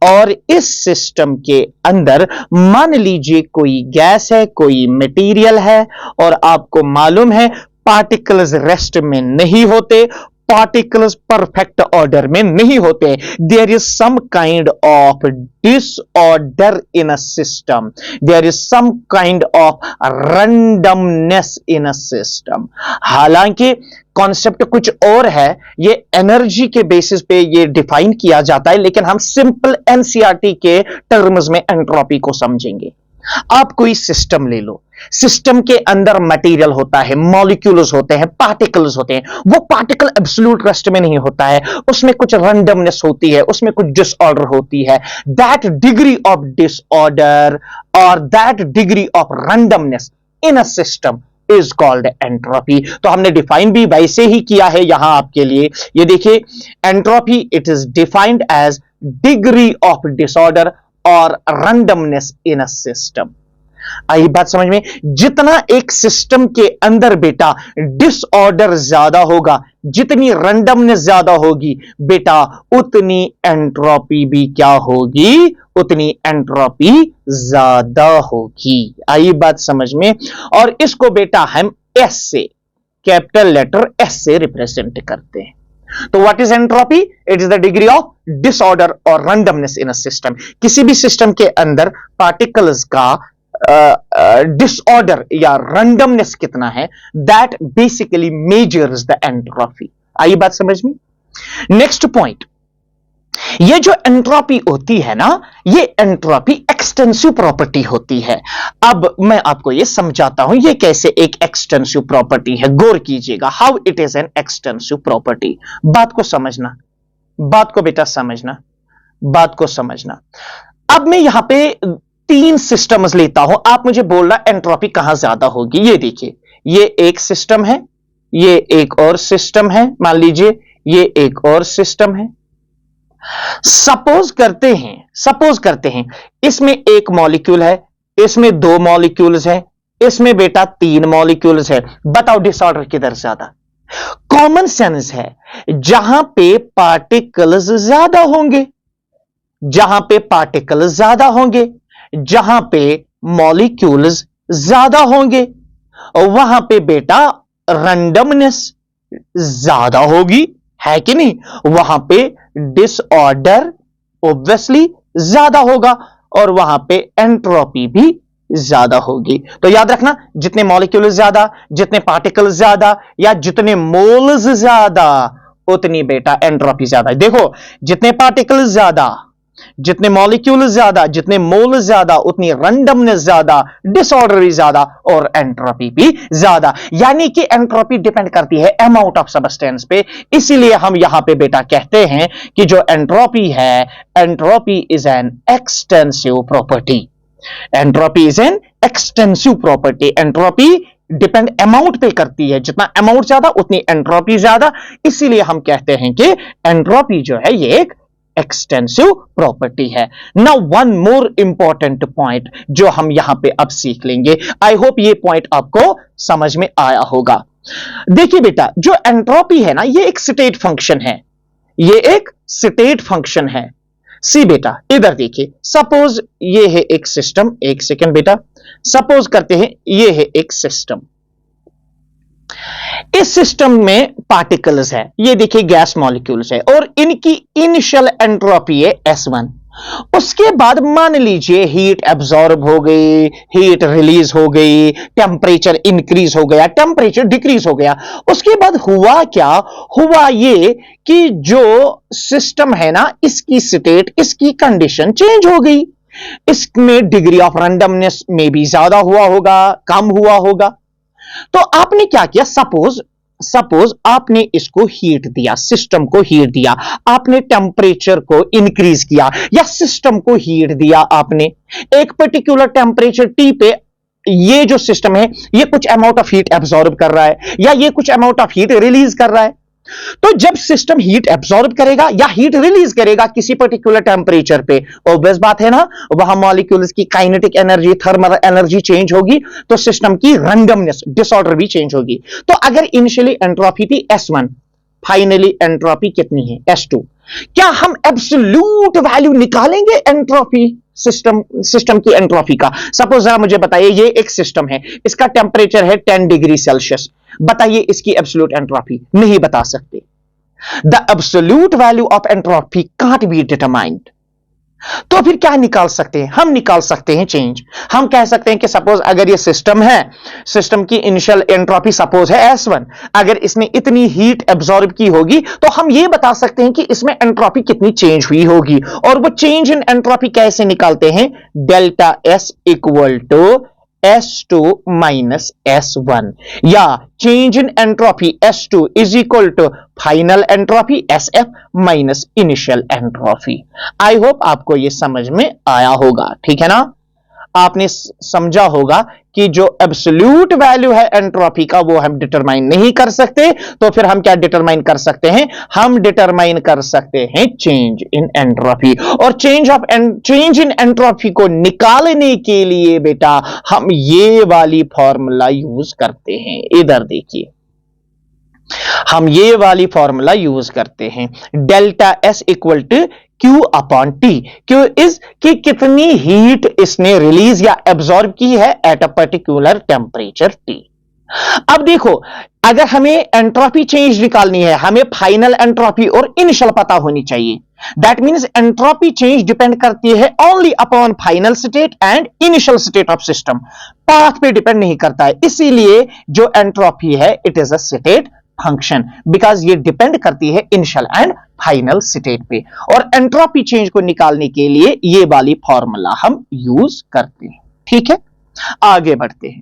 और इस सिस्टम के अंदर मान लीजिए कोई गैस है, कोई मटेरियल है, और आपको मालूम है पार्टिकल्स रेस्ट में नहीं होते, पार्टिकल्स परफेक्ट ऑर्डर में नहीं होते। There is some kind of disorder in a system, there is some kind of randomness in a system. हालांकि कॉन्सेप्ट कुछ और है, ये एनर्जी के बेसिस पे ये डिफाइन किया जाता है, लेकिन हम सिंपल एनसीईआरटी के टर्म्स में एंट्रोपी को समझेंगे। आप कोई सिस्टम ले लो, सिस्टम के अंदर मटेरियल होता है, मॉलिक्यूल्स होते हैं, पार्टिकल्स होते हैं। वो पार्टिकल एब्सोल्यूट रेस्ट में नहीं होता है, उसमें कुछ रैंडमनेस होती है, उसमें कुछ डिसऑर्डर होती है। दैट डिग्री ऑफ डिसऑर्डर और that degree of randomness in a system is called entropy. तो हमने डिफाइन भी वैसे ही किया है यहां आपके लिए। ये देखिए, entropy it is defined as degree of disorder और रैंडमनेस इन अ सिस्टम। आई बात समझ में? जितना एक सिस्टम के अंदर बेटा डिसऑर्डर ज्यादा होगा, जितनी रैंडमनेस ज्यादा होगी बेटा, उतनी एंट्रोपी भी क्या होगी? उतनी एंट्रोपी ज्यादा होगी। आई बात समझ में? और इसको बेटा हम एस से, कैपिटल लेटर एस से रिप्रेजेंट करते हैं। तो what is entropy? It is the degree of disorder और रैंडमनेस इन अ सिस्टम। किसी भी सिस्टम के अंदर पार्टिकल्स का डिसऑर्डर या रैंडमनेस कितना है, that basically measures the entropy. आई बात समझ में? नेक्स्ट पॉइंट, ये जो एंट्रोपी होती है ना, ये एंट्रोपी एक्सटेंसिव प्रॉपर्टी होती है। अब मैं आपको ये समझाता हूं, ये कैसे एक एक्सटेंसिव प्रॉपर्टी है। गौर कीजिएगा, how it is an extensive property. बात को समझना, बात को बेटा समझना, बात को समझना। अब मैं यहां पे 3 सिस्टम्स लेता हूं, आप मुझे बोलना एंट्रोपी कहां ज्यादा होगी। ये देखिए, ये एक सिस्टम है, ये एक और सिस्टम है, मान लीजिए ये एक और सिस्टम है। सपोज करते हैं इसमें एक मॉलिक्यूल है, इसमें 2 मॉलिक्यूल्स हैं, इसमें बेटा 3 मॉलिक्यूल्स है। बताओ डिसऑर्डर किधर ज्यादा? कॉमन सेंस है, जहां पे पार्टिकल्स ज्यादा होंगे, जहां पे पार्टिकल्स ज्यादा होंगे, जहां पे मॉलिक्यूल्स ज्यादा होंगे, वहां पे बेटा रैंडमनेस ज्यादा होगी, है कि नहीं? वहां पे डिसऑर्डर ऑब्वियसली ज्यादा होगा और वहां पे एंट्रोपी भी ज्यादा होगी। तो याद रखना, जितने मॉलिक्यूल ज्यादा, जितने पार्टिकल ज्यादा या जितने मोल्स ज्यादा, उतनी बेटा एंट्रोपी ज्यादा। देखो, जितने पार्टिकल ज्यादा, जितने मॉलिक्यूल ज्यादा, जितने मोल ज्यादा, उतनी रैंडमनेस ज्यादा, डिसऑर्डर भी ज्यादा और एंट्रोपी भी ज्यादा। यानी कि एंट्रोपी डिपेंड करती है अमाउंट ऑफ सब्सटेंस पे। इसीलिए हम यहां पे बेटा कहते हैं कि जो एंट्रोपी है, entropy is an extensive property. Entropy is an extensive property. Entropy depend amount पे करती है, जितना अमाउंट ज्यादा उतनी एंट्रोपी ज्यादा। इसीलिए हम कहते हैं कि एंट्रोपी जो है ये एक एक्सटेंसिव प्रॉपर्टी है। Now one more important point जो हम यहां पे अब सीख लेंगे। आई होप ये पॉइंट आपको समझ में आया होगा। देखिए बेटा, जो एंट्रोपी है ना, ये एक स्टेट फंक्शन है, ये एक स्टेट फंक्शन है। सी बेटा इधर देखिए, सपोज ये है एक सिस्टम, एक सेकंड बेटा, सपोज करते हैं ये है एक सिस्टम। इस सिस्टम में पार्टिकल्स है, ये देखिए गैस मॉलिक्यूल्स है और इनकी इनिशियल एंट्रोपी है S1। उसके बाद मान लीजिए हीट एब्जॉर्ब हो गई, हीट रिलीज हो गई, टेम्परेचर इंक्रीज हो गया, टेम्परेचर डिक्रीज हो गया। उसके बाद हुआ क्या, हुआ ये कि जो सिस्टम है ना, इसकी स्टेट, इसकी कंडीशन चेंज हो गई। इसमें डिग्री ऑफ रैंडमनेस में भी ज्यादा हुआ होगा, कम हुआ होगा। तो आपने क्या किया, सपोज आपने इसको हीट दिया, सिस्टम को हीट दिया, आपने टेम्परेचर को इंक्रीज किया, या सिस्टम को हीट दिया आपने एक पर्टिकुलर टेम्परेचर टी पे। ये जो सिस्टम है ये कुछ अमाउंट ऑफ हीट एब्सॉर्ब कर रहा है या ये कुछ अमाउंट ऑफ हीट रिलीज कर रहा है। तो जब सिस्टम हीट एब्सॉर्ब करेगा या हीट रिलीज करेगा किसी पर्टिकुलर टेम्परेचर पे, ऑब्वियस बात है ना, वहां मॉलिक्यूल्स की kinetic energy, thermal energy change होगी, तो सिस्टम की रैंडमनेस, डिसऑर्डर भी चेंज होगी। तो अगर इनिशियली एंट्रोपी थी S1, फाइनली एंट्रोपी कितनी है S2। क्या हम एब्सोल्यूट वैल्यू निकालेंगे एंट्रोपी, सिस्टम की एंट्रोपी का? सपोज जरा मुझे बताइए, ये एक सिस्टम है, इसका टेम्परेचर है 10 डिग्री सेल्सियस, बताइए इसकी एब्सोल्यूट एंट्रोपी? नहीं बता सकते। The absolute value of entropy can't be determined. तो फिर क्या निकाल सकते हैं? हम निकाल सकते हैं चेंज। हम कह सकते हैं कि सपोज अगर ये सिस्टम है, सिस्टम की इनिशियल एंट्रोपी सपोज है S1, अगर इसने इतनी हीट एब्सॉर्ब की होगी तो हम ये बता सकते हैं कि इसमें एंट्रोपी कितनी चेंज हुई होगी। और वो चेंज इन एंट्रोपी कैसे निकालते हैं? Delta S equal to S2 minus S1, या change in entropy S2 is equal to final entropy SF minus initial entropy. I hope आपको यह समझ में आया होगा, ठीक है ना? आपने समझा होगा कि जो एब्सोल्यूट वैल्यू है एंट्रोपी का वो हम डिटरमाइन नहीं कर सकते, तो फिर हम क्या डिटरमाइन कर सकते हैं? हम डिटरमाइन कर सकते हैं चेंज इन एंट्रोपी। और चेंज इन एंट्रोपी को निकालने के लिए बेटा हम ये वाली फॉर्मूला यूज करते हैं। इधर देखिए, हम ये वाली फॉर्मूला यूज करते हैं, delta S equal to Q upon T। Q is कि कितनी हीट इसने रिलीज या एब्सॉर्ब की है at a particular temperature T। अब देखो, अगर हमें एंट्रोपी चेंज निकालनी है, हमें फाइनल एंट्रोपी और इनिशियल पता होनी चाहिए। That means entropy change depend करती है only upon final state and initial state of system, path पे डिपेंड नहीं करता है। इसीलिए जो एंट्रोपी है it is a state function, because ये डिपेंड करती है इनिशियल एंड फाइनल स्टेट पे। और एंट्रोपी चेंज को निकालने के लिए ये वाली फॉर्मूला हम यूज करते हैं, ठीक है? आगे बढ़ते हैं।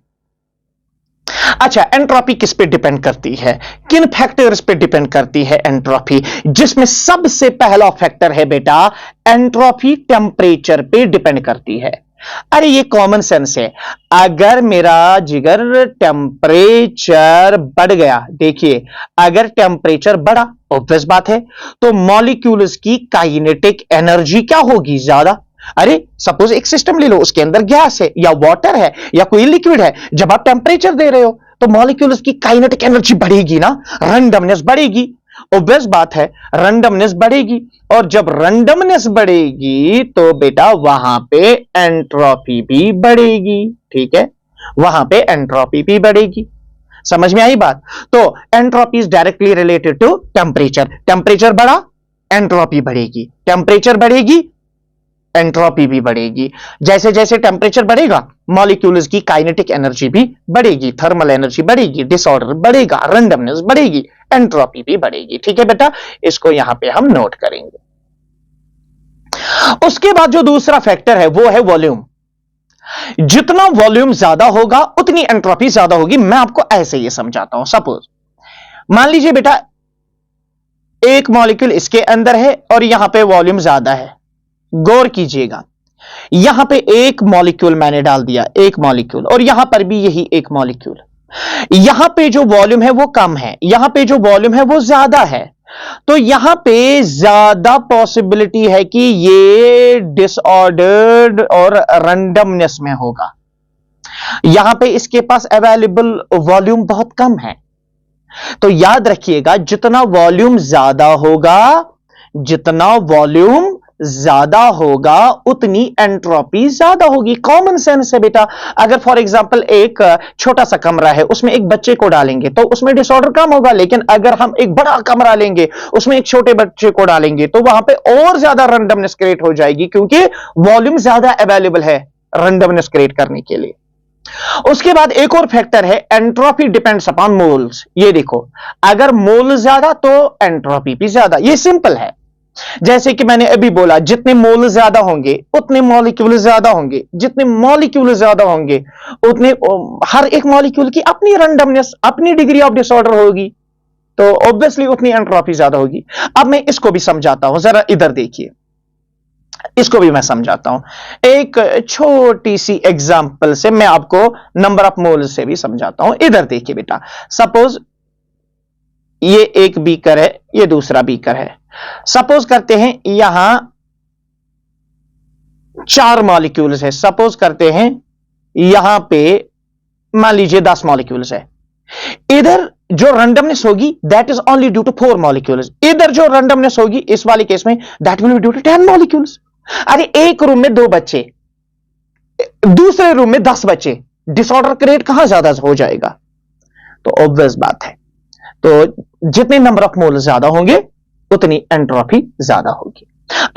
अच्छा, एंट्रोपी किस पे डिपेंड करती है, किन फैक्टर्स पे डिपेंड करती है एंट्रोपी? जिसमें सबसे पहला फैक्टर है बेटा, एंट्रोपी टेम्परेचर पे डिपेंड करती है। अरे ये कॉमन सेंस है, अगर मेरा जिगर टेम्परेचर बढ़ गया, देखिए अगर टेम्परेचर बढ़ा, ऑब्वियस बात है, तो मॉलिक्यूल्स की काइनेटिक एनर्जी क्या होगी? ज्यादा। अरे सपोज एक सिस्टम ले लो, उसके अंदर गैस है या वाटर है या कोई लिक्विड है, जब आप टेम्परेचर दे रहे हो तो मॉलिक्यूल्स की काइनेटिक एनर्जी बढ़ेगी ना, रैंडमनेस बढ़ेगी, ऑब्वियस बात है, रैंडमनेस बढ़ेगी। और जब रैंडमनेस बढ़ेगी तो बेटा वहां पे एंट्रोपी भी बढ़ेगी, ठीक है? वहां पे एंट्रोपी भी बढ़ेगी। समझ में आई बात? तो entropy is directly related to temperature. Temperature बढ़ा, एंट्रोपी बढ़ेगी, टेम्परेचर बढ़ेगी, एंट्रोपी भी बढ़ेगी। जैसे जैसे टेम्परेचर बढ़ेगा मॉलिक्यूल्स की काइनेटिक एनर्जी भी बढ़ेगी, थर्मल एनर्जी बढ़ेगी, डिसऑर्डर बढ़ेगा, रैंडमनेस बढ़ेगी, एंट्रोपी भी बढ़ेगी, ठीक है बेटा? इसको यहां पे हम नोट करेंगे। उसके बाद जो दूसरा फैक्टर है वो है वॉल्यूम। जितना वॉल्यूम ज्यादा होगा उतनी एंट्रोपी ज्यादा होगी। मैं आपको ऐसे ही समझाता हूं। सपोज मान लीजिए बेटा एक मॉलिक्यूल इसके अंदर है और यहां पे वॉल्यूम ज्यादा है, गौर कीजिएगा, यहां पे एक मॉलिक्यूल मैंने डाल दिया, एक मॉलिक्यूल, और यहां पर भी यही एक मॉलिक्यूल। यहां पे जो वॉल्यूम है वो कम है, यहां पे जो वॉल्यूम है वो ज्यादा है, तो यहां पे ज्यादा पॉसिबिलिटी है कि ये डिसऑर्डर्ड और रैंडमनेस में होगा। यहां पे इसके पास अवेलेबल वॉल्यूम बहुत कम है। तो याद रखिएगा, जितना वॉल्यूम ज्यादा होगा, जितना वॉल्यूम ज्यादा होगा उतनी एंट्रोपी ज्यादा होगी। कॉमन सेंस है बेटा। अगर फॉर एग्जांपल एक छोटा सा कमरा है, उसमें एक बच्चे को डालेंगे तो उसमें डिसऑर्डर कम होगा, लेकिन अगर हम एक बड़ा कमरा लेंगे, उसमें एक छोटे बच्चे को डालेंगे, तो वहां पे और ज्यादा रैंडमनेस क्रिएट हो जाएगी, क्योंकि वॉल्यूम ज्यादा अवेलेबल है रैंडमनेस क्रिएट करने के लिए। उसके बाद एक और फैक्टर है, एंट्रोपी डिपेंड्स अपॉन मोल्स। ये देखो, अगर मोल ज्यादा तो एंट्रोपी भी ज्यादा। ये सिंपल है। जैसे कि मैंने अभी बोला, जितने मोल ज्यादा होंगे उतने मॉलिक्यूल ज्यादा होंगे, जितने मॉलिक्यूल ज्यादा होंगे उतने हर एक मॉलिक्यूल की अपनी रैंडमनेस, अपनी डिग्री ऑफ डिसऑर्डर होगी, तो ऑब्वियसली उतनी एंट्रोपी ज्यादा होगी। अब मैं इसको भी समझाता हूं, जरा इधर देखिए, इसको भी मैं समझाता हूं। एक छोटी सी एग्जांपल से मैं आपको नंबर ऑफ मोल से भी समझाता हूं। इधर देखिए बेटा, सपोज ये एक बीकर है, ये दूसरा बीकर है। सपोज करते हैं यहां 4 मॉलिक्यूल्स है। सपोज करते हैं यहां पे मान लीजिए 10 मॉलिक्यूल्स है। इधर जो रैंडमनेस होगी that is only due to 4 molecules. इधर जो रैंडमनेस होगी इस वाले केस में that will be due to 10 molecules. अरे एक रूम में 2 बच्चे, दूसरे रूम में 10 बच्चे, डिसऑर्डर क्रिएट कहां ज्यादा हो जाएगा? तो ऑब्वियस बात है, तो जितने नंबर ऑफ मोल ज्यादा होंगे उतनी एंट्रोपी ज्यादा होगी।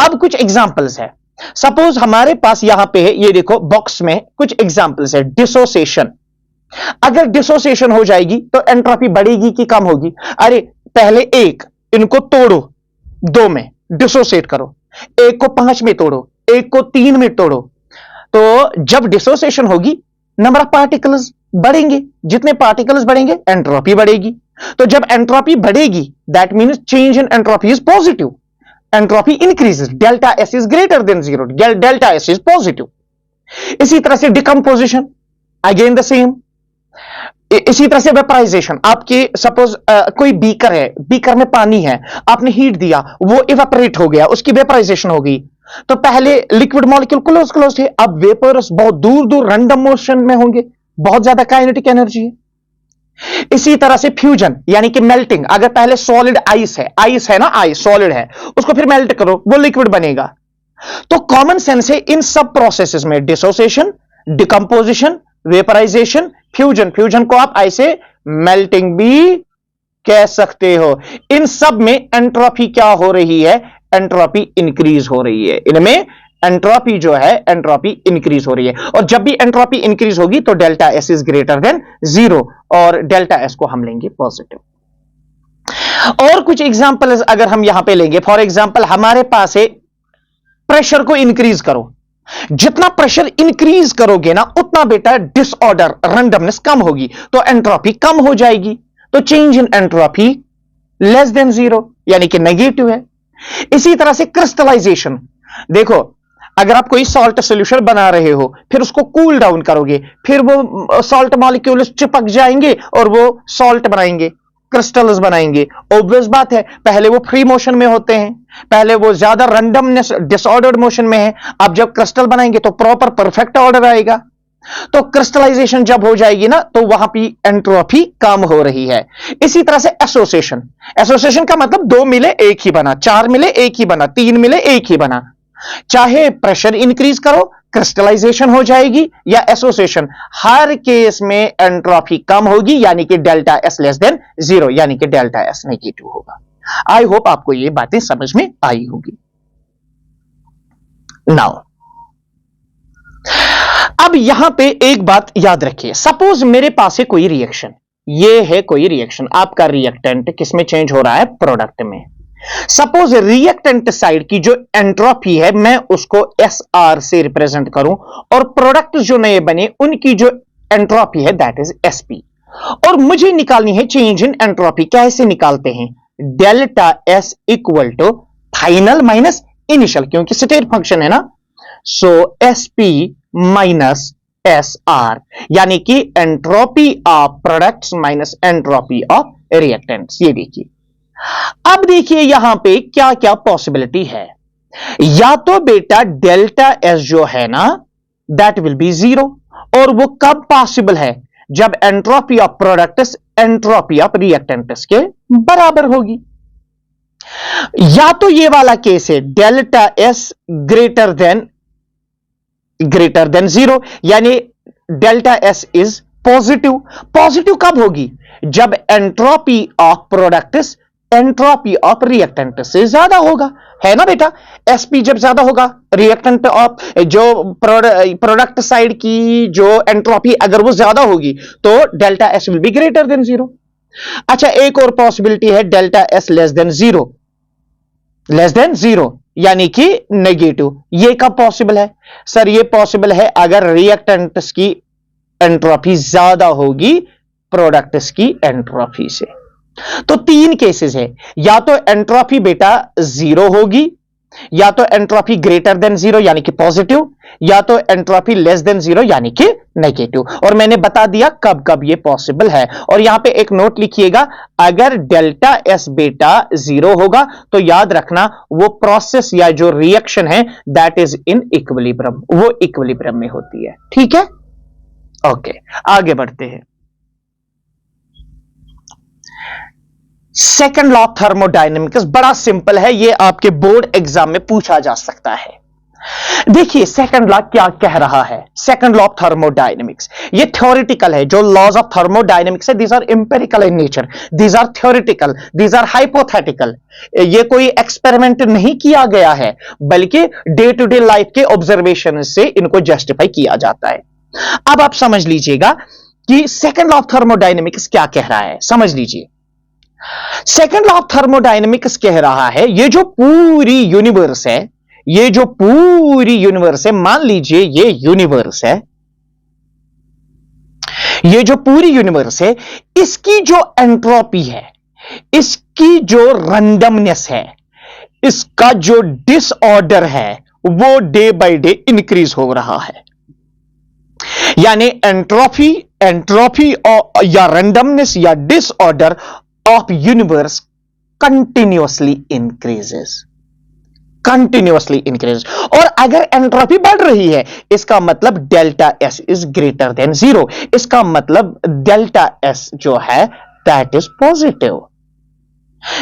अब कुछ एग्जांपल्स है। सपोज हमारे पास यहां पे है, ये देखो बॉक्स में कुछ एग्जांपल्स है। डिसोसिएशन, अगर डिसोसिएशन हो जाएगी तो एंट्रोपी बढ़ेगी कि कम होगी? अरे पहले इनको तोड़ो, 2 में डिसोसिएट करो, एक को 5 में तोड़ो, एक को 3 में तोड़ो, तो जब डिसोसिएशन होगी नंबर ऑफ पार्टिकल्स बढ़ेंगे। जितने पार्टिकल्स बढ़ेंगे एंट्रोपी बढ़ेगी। तो जब एंट्रोपी बढ़ेगी that means change in entropy is positive, entropy increases, delta S is greater than 0, delta S is positive. इसी तरह से डिकंपोजिशन, अगेन द सेम। इसी तरह से वेपराइजेशन, आपके सपोज कोई बीकर है, बीकर में पानी है, आपने हीट दिया, वो इवेपोरेट हो गया, उसकी वेपराइजेशन हो गई। तो पहले लिक्विड मॉलिक्यूल क्लोज थे, अब वेपर्स बहुत दूर दूर रैंडम मोशन में होंगे, बहुत ज्यादा काइनेटिक एनर्जी है। इसी तरह से फ्यूजन यानी कि मेल्टिंग, अगर पहले सॉलिड आइस है ना, आइस सॉलिड है, उसको फिर मेल्ट करो, वो लिक्विड बनेगा। तो कॉमन सेंस है इन सब प्रोसेसेस में, डिसोसिएशन, डिकंपोजिशन, वेपराइजेशन, फ्यूजन को आप ऐसे मेल्टिंग भी कह सकते हो। इन सब में एंट्रोपी क्या हो रही है? एंट्रोपी इंक्रीज हो रही है। इनमें एंट्रोपी जो है, एंट्रोपी इंक्रीज हो रही है। और जब भी एंट्रोपी इंक्रीज होगी तो delta S is greater than 0, और डेल्टा एस को हम लेंगे पॉजिटिव। और कुछ एग्जांपल अगर हम यहां पे लेंगे, फॉर एग्जांपल हमारे पास है प्रेशर को इंक्रीज करो, जितना प्रेशर इंक्रीज करोगे ना उतना बेटा डिसऑर्डर रैंडमनेस कम होगी, तो एंट्रोपी कम हो जाएगी, तो change in entropy less than 0 यानी कि नेगेटिव है। इसी तरह से क्रिस्टलाइजेशन, देखो अगर आप कोई सॉल्ट सॉल्यूशन बना रहे हो, फिर उसको कूल डाउन करोगे, फिर वो सॉल्ट मॉलिक्यूल्स चिपक जाएंगे और वो सॉल्ट बनाएंगे, क्रिस्टल्स बनाएंगे। ऑब्वियस बात है, पहले वो फ्री मोशन में होते हैं, पहले वो ज्यादा रैंडमनेस डिसऑर्डर्ड मोशन में है। अब जब क्रिस्टल बनाएंगे तो प्रॉपर परफेक्ट ऑर्डर आएगा। तो क्रिस्टलाइजेशन जब हो जाएगी ना तो वहां पे एंट्रोपी कम हो रही है। इसी तरह से एसोसिएशन, एसोसिएशन का मतलब 2 मिले एक ही बना, 4 मिले एक ही बना, 3 मिले एक ही बना। चाहे प्रेशर इंक्रीज करो क्रिस्टलाइजेशन हो जाएगी, या एसोसिएशन, हर केस में एंट्रोपी कम होगी, यानी कि डेल्टा एस लेस देन 0 यानी कि डेल्टा एस नेगेटिव होगा। आई होप आपको ये बातें समझ में आई होगी। नाउ अब यहां पे एक बात याद रखिए, सपोज मेरे पास है कोई रिएक्शन, ये है कोई रिएक्शन, आपका रिएक्टेंट किसमें चेंज हो रहा है? प्रोडक्ट में। सपोज रिएक्टेंट साइड की जो एंट्रोपी है मैं उसको एस आर से रिप्रेजेंट करूं, और प्रोडक्ट जो नए बने उनकी जो एंट्रोपी है दैट इज एसपी, और मुझे निकालनी है चेंज इन एंट्रोपी। कैसे निकालते हैं? Delta S equal to final minus initial, क्योंकि स्टेट फंक्शन है ना, so S P minus S R, यानी कि entropy of products minus entropy of reactants. ये देखिए, अब देखिए यहां पे क्या क्या पॉसिबिलिटी है। या तो बेटा डेल्टा एस जो है ना दैट विल बी 0, और वो कब पॉसिबल है? जब entropy of products entropy of reactants के बराबर होगी। या तो ये वाला केस है delta S greater than zero, यानी delta S is positive. Positive कब होगी? जब entropy of product entropy of reactant से ज्यादा होगा, है ना बेटा। एसपी जब ज्यादा होगा, रिएक्टेंट ऑफ जो प्रोडक्ट साइड की जो एंट्रोपी अगर वो ज्यादा होगी तो delta S will be greater than zero. अच्छा, एक और पॉसिबिलिटी है delta S less than zero, यानी कि नेगेटिव। ये कब पॉसिबल है सर? ये पॉसिबल है अगर रिएक्टेंट्स की एंट्रोपी ज्यादा होगी प्रोडक्ट्स की एंट्रोपी से। तो तीन केसेस है, या तो एंट्रोपी बेटा जीरो होगी, या तो एंट्रोपी ग्रेटर देन जीरो यानी कि पॉजिटिव, या तो एंट्रोपी लेस देन जीरो यानी कि नेगेटिव। और मैंने बता दिया कब कब ये पॉसिबल है। और यहां पे एक नोट लिखिएगा, अगर डेल्टा एस बेटा जीरो होगा तो याद रखना वो प्रोसेस या जो रिएक्शन है दैट इज इन इक्विलिब्रियम, वो इक्विलिब्रियम में होती है। ठीक है, ओके, आगे बढ़ते हैं। सेकंड लॉ ऑफ थर्मोडायनेमिक्स बड़ा सिंपल है, ये आपके बोर्ड एग्जाम में पूछा जा सकता है। देखिए सेकंड लॉ क्या कह रहा है। सेकंड लॉ ऑफ थर्मोडायनेमिक्स ये थ्योरेटिकल है। जो लॉज ऑफ थर्मोडायनेमिक्स है these are empirical in nature, these are theoretical, these are hypothetical. ये कोई एक्सपेरिमेंट नहीं किया गया है, बल्कि डे टू डे लाइफ के ऑब्जर्वेशन से इनको जस्टिफाई किया जाता है। अब आप समझ लीजिएगा कि सेकंड लॉ ऑफ थर्मोडायनेमिक्स क्या कह रहा है, समझ लीजिए। सेकंड लॉ ऑफ थर्मोडायनेमिक्स कह रहा है ये जो पूरी यूनिवर्स है, ये जो पूरी यूनिवर्स है, मान लीजिए ये यूनिवर्स है, ये जो पूरी यूनिवर्स है, इसकी जो एंट्रोपी है, इसकी जो रैंडमनेस है, इसका जो डिसऑर्डर है वो डे बाय डे इंक्रीज हो रहा है। यानी एंट्रोपी या रैंडमनेस या disorder of universe continuously increases, और अगर एंट्रोपी बढ़ रही है इसका मतलब delta S is greater than zero, इसका मतलब डेल्टा एस जो है that is positive.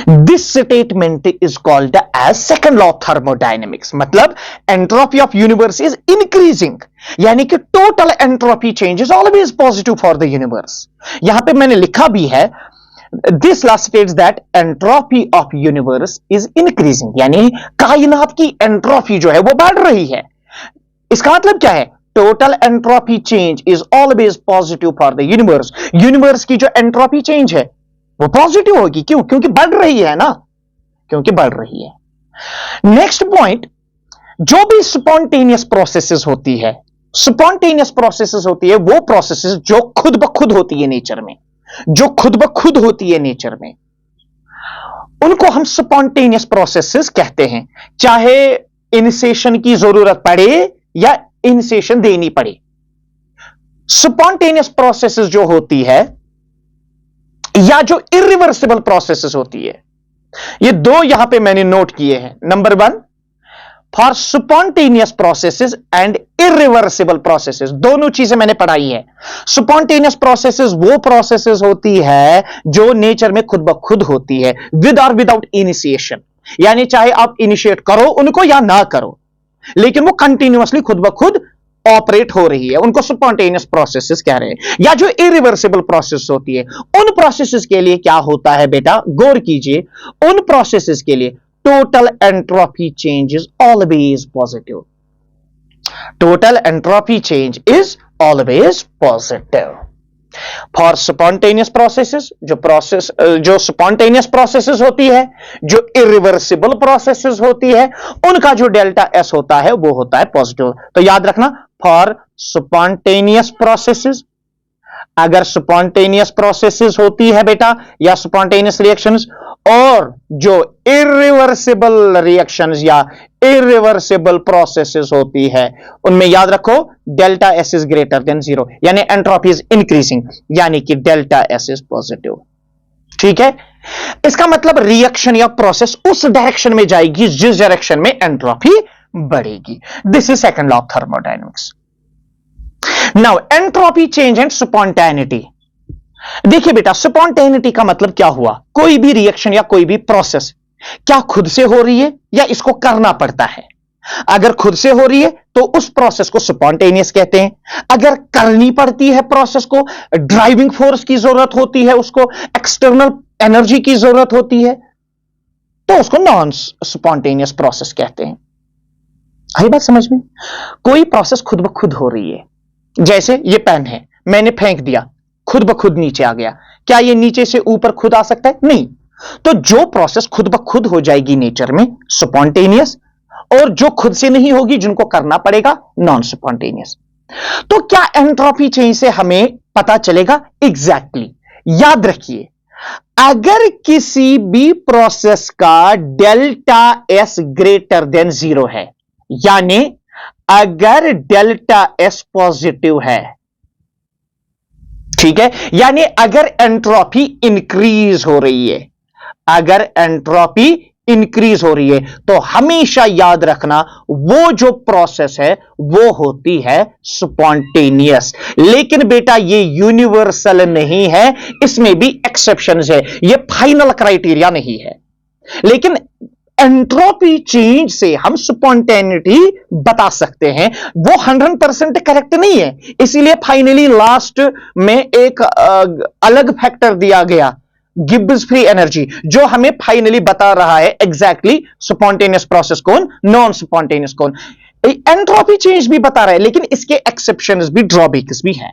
This statement is called as second law of thermodynamics, मतलब entropy of universe is increasing, यानी कि total entropy change is always positive for the universe. यहां पे मैंने लिखा भी है, This law states that entropy of universe is increasing, यानी कायनात की एंट्रोपी जो है वो बढ़ रही है। इसका मतलब क्या है? Total entropy change is always positive for the universe. Universe की जो एंट्रोपी चेंज है वो पॉजिटिव होगी, क्यों? क्योंकि बढ़ रही है ना, क्योंकि बढ़ रही है। नेक्स्ट पॉइंट, जो भी स्पॉन्टेनियस प्रोसेसेस होती है, स्पॉन्टेनियस प्रोसेसेस होती है वो प्रोसेसेस जो खुद ब खुद होती है नेचर में, जो खुद ब खुद होती है नेचर में, उनको हम स्पॉन्टेनियस प्रोसेसेस कहते हैं, चाहे इनिशिएशन की जरूरत पड़े या इनिशिएशन देनी पड़े। स्पॉन्टेनियस प्रोसेसेस जो होती है या जो इरिवर्सिबल प्रोसेसेस होती है, ये दो यहां पे मैंने नोट किए हैं। Number one, for spontaneous processes and irreversible processes, दोनों चीजें मैंने पढ़ाई है। स्पॉन्टेनियस प्रोसेसेस वो प्रोसेसेस होती है जो नेचर में खुद ब खुद होती है, विद और विदाउट इनिशिएशन, यानी चाहे आप इनिशिएट करो उनको या ना करो, लेकिन वो कंटिन्यूअसली खुद ब खुद ऑपरेट हो रही है, उनको स्पॉन्टेनियस प्रोसेसेस कह रहे हैं। या जो इरिवर्सिबल प्रोसेस होती है, उन प्रोसेसेस के लिए क्या होता है बेटा, गौर कीजिए, उन प्रोसेसेस के लिए total entropy change is always positive. Total entropy change is always positive. For spontaneous processes, जो spontaneous processes होती है, जो irreversible processes होती है, उनका जो डेल्टा एस होता है वो होता है पॉजिटिव। तो याद रखना, for spontaneous processes, अगर स्पॉन्टेनियस प्रोसेसेस होती है बेटा या स्पॉन्टेनियस रिएक्शंस, और जो इरिवर्सिबल रिएक्शंस या इरिवर्सिबल प्रोसेसेस होती है, उनमें याद रखो delta S is greater than zero, यानी एंट्रोपी इज इंक्रीजिंग, यानी कि डेल्टा एस इज पॉजिटिव। ठीक है, इसका मतलब रिएक्शन या प्रोसेस उस डायरेक्शन में जाएगी जिस डायरेक्शन में एंट्रोपी बढ़ेगी। This is second law of thermodynamics. Now entropy change and spontaneity. देखिए बेटा, स्पॉन्टेनिटी का मतलब क्या हुआ? कोई भी रिएक्शन या कोई भी प्रोसेस क्या खुद से हो रही है या इसको करना पड़ता है? अगर खुद से हो रही है तो उस प्रोसेस को स्पॉन्टेनियस कहते हैं। अगर करनी पड़ती है प्रोसेस को, ड्राइविंग फोर्स की जरूरत होती है, उसको एक्सटर्नल एनर्जी की जरूरत होती है, तो उसको नॉन स्पॉन्टेनियस प्रोसेस कहते हैं। आई बात समझ में? कोई प्रोसेस खुद ब खुद हो रही है, जैसे ये पेन है, मैंने फेंक दिया, खुद ब खुद नीचे आ गया। क्या ये नीचे से ऊपर खुद आ सकता है? नहीं। तो जो प्रोसेस खुद ब खुद हो जाएगी नेचर में, स्पॉन्टेनियस, और जो खुद से नहीं होगी, जिनको करना पड़ेगा, नॉन स्पॉन्टेनियस। तो क्या एंट्रोपी चेंज से हमें पता चलेगा? एग्जैक्टली याद रखिए, अगर किसी भी प्रोसेस का डेल्टा एस ग्रेटर देन 0 है, यानी अगर डेल्टा एस पॉजिटिव है, ठीक है, यानी अगर एंट्रोपी इंक्रीज हो रही है, अगर एंट्रोपी इंक्रीज हो रही है, तो हमेशा याद रखना वो जो प्रोसेस है वो होती है स्पॉन्टेनियस। लेकिन बेटा ये यूनिवर्सल नहीं है, इसमें भी एक्सेप्शंस है, ये फाइनल क्राइटेरिया नहीं है। लेकिन एंट्रोपी चेंज से हम स्पॉन्टेनिटी बता सकते हैं, वो 100% करेक्ट नहीं है, इसीलिए फाइनली लास्ट में एक अलग फैक्टर दिया गया, गिब्स फ्री एनर्जी, जो हमें फाइनली बता रहा है एग्जैक्टली स्पॉन्टेनियस प्रोसेस कौन, नॉन स्पॉन्टेनियस कौन। एंट्रोपी चेंज भी बता रहा है, लेकिन इसके एक्सेप्शंस भी, ड्रॉबैक्स भी हैं।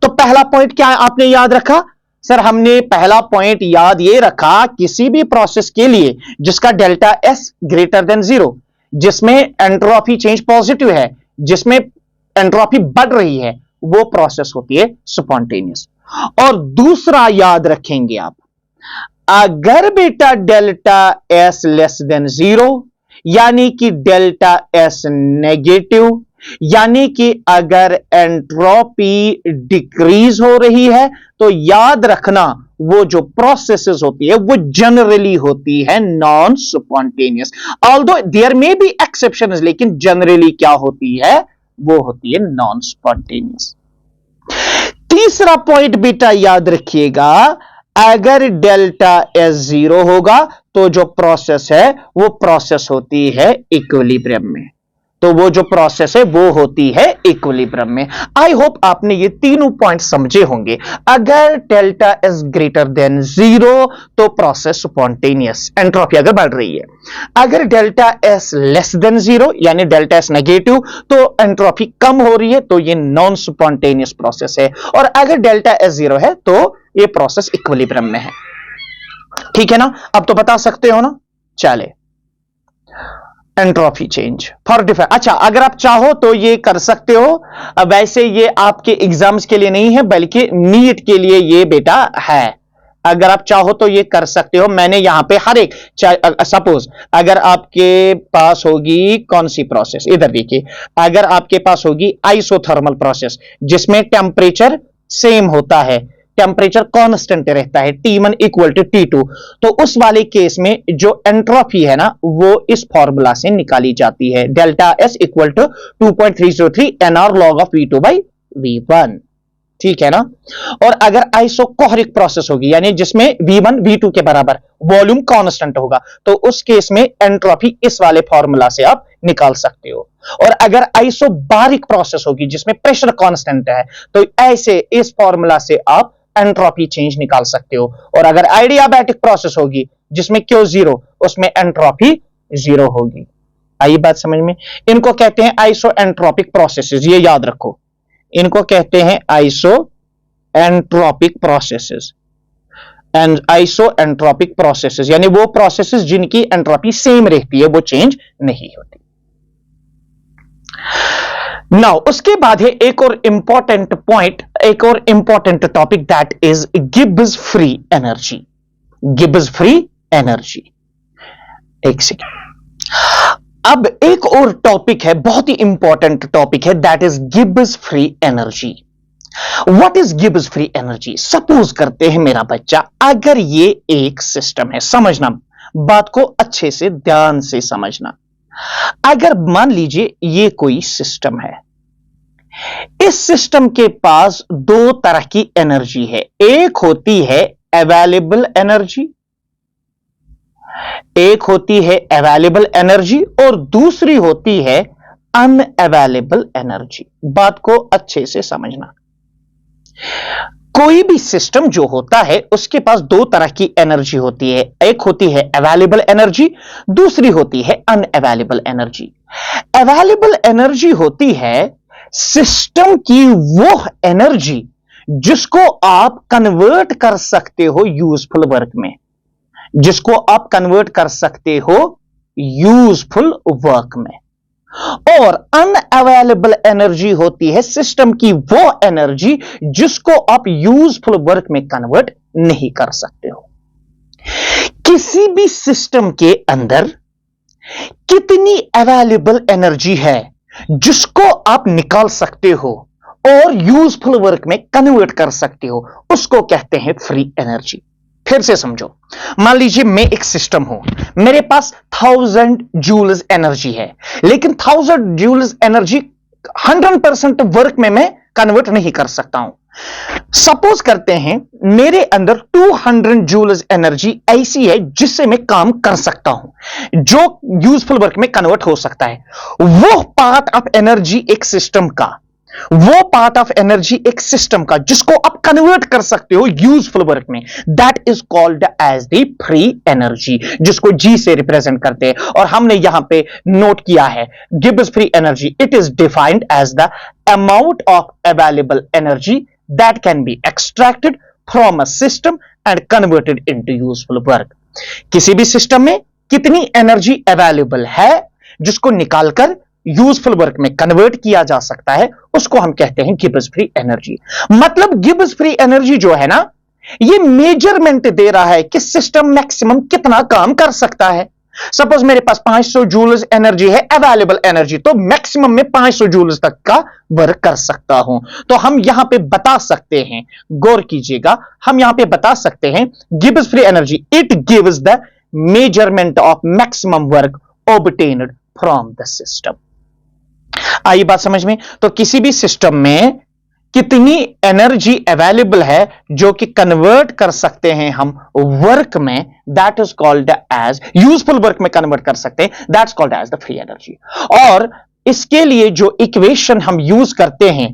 तो पहला पॉइंट क्या आपने याद रखा? सर हमने पहला पॉइंट याद ये रखा, किसी भी प्रोसेस के लिए जिसका डेल्टा एस ग्रेटर देन 0, जिसमें एंट्रोपी चेंज पॉजिटिव है, जिसमें एंट्रोपी बढ़ रही है, वो प्रोसेस होती है स्पॉन्टेनियस। और दूसरा याद रखेंगे आप, अगर बेटा डेल्टा एस लेस देन 0, यानी कि डेल्टा एस नेगेटिव, यानी कि अगर एंट्रोपी डिक्रीज हो रही है, तो याद रखना वो जो प्रोसेसेस होती है वो जनरली होती है नॉन स्पॉन्टेनियस। ऑल्दो देयर में बी एक्सेप्शंस, लेकिन जनरली क्या होती है? वो होती है नॉन स्पॉन्टेनियस। तीसरा पॉइंट बेटा याद रखिएगा, अगर डेल्टा एस 0 होगा तो जो प्रोसेस है वो प्रोसेस होती है इक्विलिब्रियम में, तो वो जो प्रोसेस है वो होती है इक्विलिब्रियम में। आई होप आपने ये तीनों पॉइंट समझे होंगे। अगर डेल्टा एस ग्रेटर देन 0 तो प्रोसेस स्पॉन्टेनियस, एंट्रोपी अगर बढ़ रही है। अगर डेल्टा एस लेस देन 0 यानी डेल्टा एस नेगेटिव, तो एंट्रोपी कम हो रही है, तो ये नॉन स्पॉन्टेनियस प्रोसेस है। और अगर डेल्टा एस 0 है तो ये प्रोसेस इक्विलिब्रियम में है। ठीक है ना? अब तो बता सकते हो ना? चले, एंट्रोपी चेंज फॉर डिफरेंट। अच्छा, अगर आप चाहो तो ये कर सकते हो, वैसे ये आपके एग्जाम्स के लिए नहीं है, बल्कि नीट के लिए ये बेटा है। अगर आप चाहो तो ये कर सकते हो। मैंने यहां पे हर एक, सपोज अगर आपके पास होगी कौन सी प्रोसेस, इधर देखिए, अगर आपके पास होगी आइसोथर्मल प्रोसेस, जिसमें टेम्परेचर सेम होता है, टेम्परेचर कांस्टेंट रहता है, T1 इक्वल टू T2, तो उस वाले केस में जो एंट्रोपी है ना, वो इस फॉर्मूला से निकाली जाती है, delta S equal to 2.303 NR log of V2 by V1। ठीक है ना? और अगर आइसोकोहरिक प्रोसेस होगी, यानी जिसमें V1 V2 के बराबर, वॉल्यूम कांस्टेंट होगा, तो उस केस में एंट्रोपी इस वाले फॉर्मूला से आप निकाल सकते हो। और अगर आइसोबारिक प्रोसेस होगी, जिसमें प्रेशर कांस्टेंट है, तो ऐसे इस फॉर्मूला से आप एंट्रोपी चेंज निकाल सकते हो। और अगर आइडियाबैटिक प्रोसेस होगी, जिसमें क्यू 0, उसमें एंट्रोपी 0 होगी। आई बात समझ में? इनको कहते हैं आइसो एंट्रोपिक प्रोसेसेस, ये याद रखो, इनको कहते हैं iso entropic processes. And iso entropic processes यानी वो प्रोसेसेस जिनकी एंट्रोपी सेम रहती है, वो चेंज नहीं होती। नाउ उसके बाद है एक और इंपॉर्टेंट पॉइंट, एक और important topic, that is Gibbs free energy. Gibbs free energy, एक सेकेंड। अब एक और टॉपिक है, बहुत ही इंपॉर्टेंट टॉपिक है, that is Gibbs free energy. What is Gibbs free energy? Suppose करते हैं मेरा बच्चा, अगर ये एक सिस्टम है, समझना बात को अच्छे से, ध्यान से समझना। अगर मान लीजिए ये कोई सिस्टम है, इस सिस्टम के पास दो तरह की एनर्जी है। एक होती है अवेलेबल एनर्जी, एक होती है अवेलेबल एनर्जी और दूसरी होती है अनअवेलेबल एनर्जी। बात को अच्छे से समझना। कोई भी सिस्टम जो होता है उसके पास दो तरह की एनर्जी होती है, एक होती है अवेलेबल एनर्जी, दूसरी होती है अनअवेलेबल एनर्जी। अवेलेबल एनर्जी होती है सिस्टम की वो एनर्जी जिसको आप कन्वर्ट कर सकते हो यूजफुल वर्क में, जिसको आप कन्वर्ट कर सकते हो यूजफुल वर्क में। और अनअवेलेबल एनर्जी होती है सिस्टम की वो एनर्जी जिसको आप यूजफुल वर्क में कन्वर्ट नहीं कर सकते हो। किसी भी सिस्टम के अंदर कितनी अवेलेबल एनर्जी है जिसको आप निकाल सकते हो और यूजफुल वर्क में कन्वर्ट कर सकते हो, उसको कहते हैं फ्री एनर्जी। फिर से समझो, मान लीजिए मैं एक सिस्टम हूं, मेरे पास 1000 जूल्स एनर्जी है, लेकिन 1000 जूल्स एनर्जी 100% वर्क में मैं कन्वर्ट नहीं कर सकता हूं। सपोज करते हैं मेरे अंदर 200 जूल्स एनर्जी ऐसी है जिससे मैं काम कर सकता हूं, जो यूजफुल वर्क में कन्वर्ट हो सकता है। वो पार्ट ऑफ एनर्जी एक सिस्टम का, वो पार्ट ऑफ एनर्जी एक सिस्टम का जिसको आप कन्वर्ट कर सकते हो यूजफुल वर्क में, that is called as the free energy, जिसको जी से रिप्रेजेंट करते हैं। और हमने यहां पे नोट किया है Gibbs free energy, it is defined as the amount of available energy that can be extracted from a system and converted into useful work. किसी भी सिस्टम में कितनी एनर्जी अवेलेबल है जिसको निकालकर यूजफुल वर्क में कन्वर्ट किया जा सकता है, उसको हम कहते हैं गिब्स फ्री एनर्जी। मतलब गिब्स फ्री एनर्जी जो है ना, ये मेजरमेंट दे रहा है कि सिस्टम मैक्सिमम कितना काम कर सकता है। सपोज मेरे पास 500 जूल्स एनर्जी है अवेलेबल एनर्जी, तो मैक्सिमम में 500 जूल्स तक का वर्क कर सकता हूं। तो हम यहां पे बता सकते हैं, गौर कीजिएगा, हम यहां पे बता सकते हैं Gibbs free energy, it gives the measurement of maximum work obtained from the system. आई बात समझ में? तो किसी भी सिस्टम में कितनी एनर्जी अवेलेबल है जो कि कन्वर्ट कर सकते हैं हम वर्क में, that is called as useful work में कन्वर्ट कर सकते हैं, that's called as the free energy. और इसके लिए जो इक्वेशन हम यूज करते हैं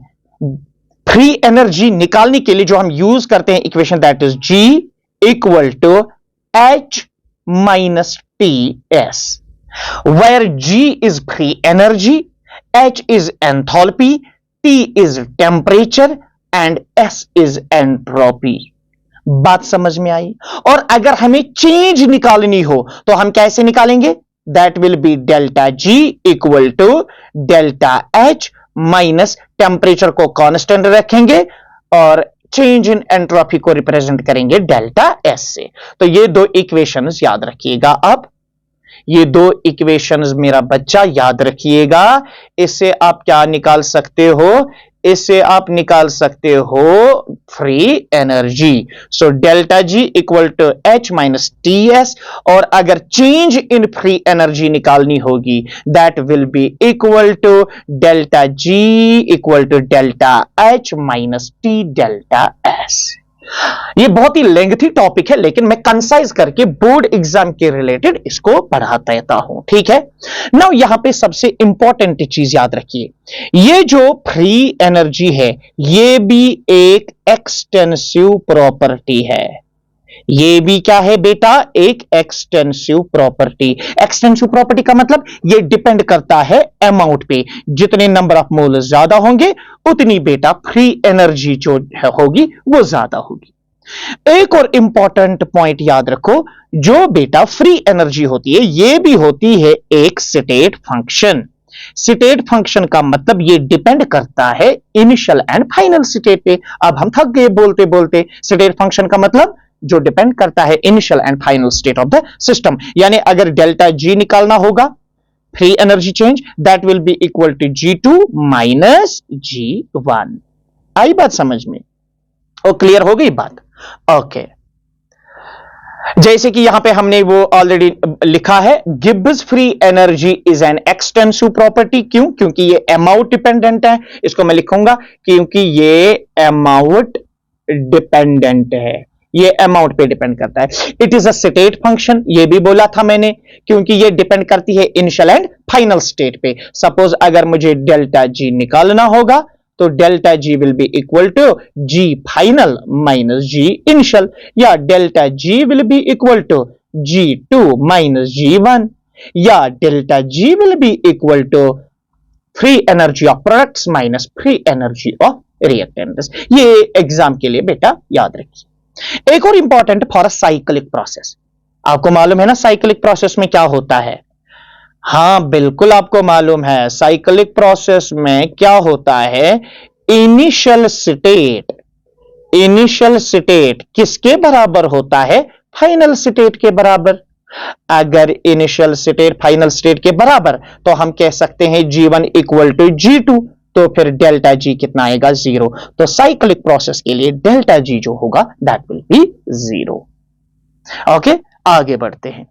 फ्री एनर्जी निकालने के लिए, जो हम यूज करते हैं equation, that is G equal to H minus T S, where G is free energy, H is enthalpy, T is temperature and S is entropy। बात समझ में आई? और अगर हमें चेंज निकालनी हो तो हम कैसे निकालेंगे? That will be delta G equal to delta H minus temperature को कांस्टेंट रखेंगे और चेंज इन एंट्रोपी को रिप्रेजेंट करेंगे डेल्टा S से। तो ये दो इक्वेशंस याद रखिएगा आप, ये दो इक्वेशंस मेरा बच्चा याद रखिएगा। इससे आप क्या निकाल सकते हो? इससे आप निकाल सकते हो free energy. So delta G equal to H minus T S, और अगर चेंज इन फ्री एनर्जी निकालनी होगी that will be equal to delta G equal to delta H minus T delta S. ये बहुत ही लेंथी टॉपिक है, लेकिन मैं concise करके बोर्ड एग्जाम के रिलेटेड इसको पढ़ाता रहता हूं, ठीक है। नाउ यहां पे सबसे इंपॉर्टेंट चीज याद रखिए, ये जो फ्री एनर्जी है ये भी एक एक्सटेंसिव प्रॉपर्टी है। ये भी क्या है बेटा? एक एक्सटेंसिव प्रॉपर्टी। एक्सटेंसिव प्रॉपर्टी का मतलब ये डिपेंड करता है अमाउंट पे, जितने नंबर ऑफ मोल ज्यादा होंगे उतनी बेटा फ्री एनर्जी जो होगी वो ज्यादा होगी। एक और इंपॉर्टेंट पॉइंट याद रखो, जो बेटा फ्री एनर्जी होती है ये भी होती है एक स्टेट फंक्शन। स्टेट फंक्शन का मतलब ये डिपेंड करता है इनिशियल एंड फाइनल स्टेट पे। अब हम थक गए बोलते बोलते। स्टेट फंक्शन का मतलब जो डिपेंड करता है initial and final state of the system. यानी अगर डेल्टा जी निकालना होगा free energy change, that will be equal to G2 minus G1। आई बात समझ में? और क्लियर हो गई बात? ओके। जैसे कि यहां पे हमने वो ऑलरेडी लिखा है, Gibbs free energy is an extensive property. क्यों? क्योंकि ये अमाउंट डिपेंडेंट है। इसको मैं लिखूंगा क्योंकि ये अमाउंट डिपेंडेंट है। ये अमाउंट पे डिपेंड करता है। It is a state function, ये भी बोला था मैंने, क्योंकि ये डिपेंड करती है इनिशियल एंड फाइनल स्टेट पे। सपोज अगर मुझे डेल्टा जी निकालना होगा तो delta G will be equal to G final minus G initial, या delta G will be equal to G two minus G one, या delta G will be equal to free energy of products minus free energy of reactants. ये exam के लिए बेटा याद रखिए। एक और important for a cyclic process, आपको मालूम है ना साइक्लिक प्रोसेस में क्या होता है? हां बिल्कुल आपको मालूम है, साइक्लिक प्रोसेस में क्या होता है? इनिशियल स्टेट, इनिशियल स्टेट किसके बराबर होता है? फाइनल स्टेट के बराबर। अगर इनिशियल स्टेट फाइनल स्टेट के बराबर तो हम कह सकते हैं G1 इक्वल टू G2, तो फिर डेल्टा जी कितना आएगा? जीरो। तो साइक्लिक प्रोसेस के लिए डेल्टा जी जो होगा that will B zero. Okay, आगे बढ़ते हैं।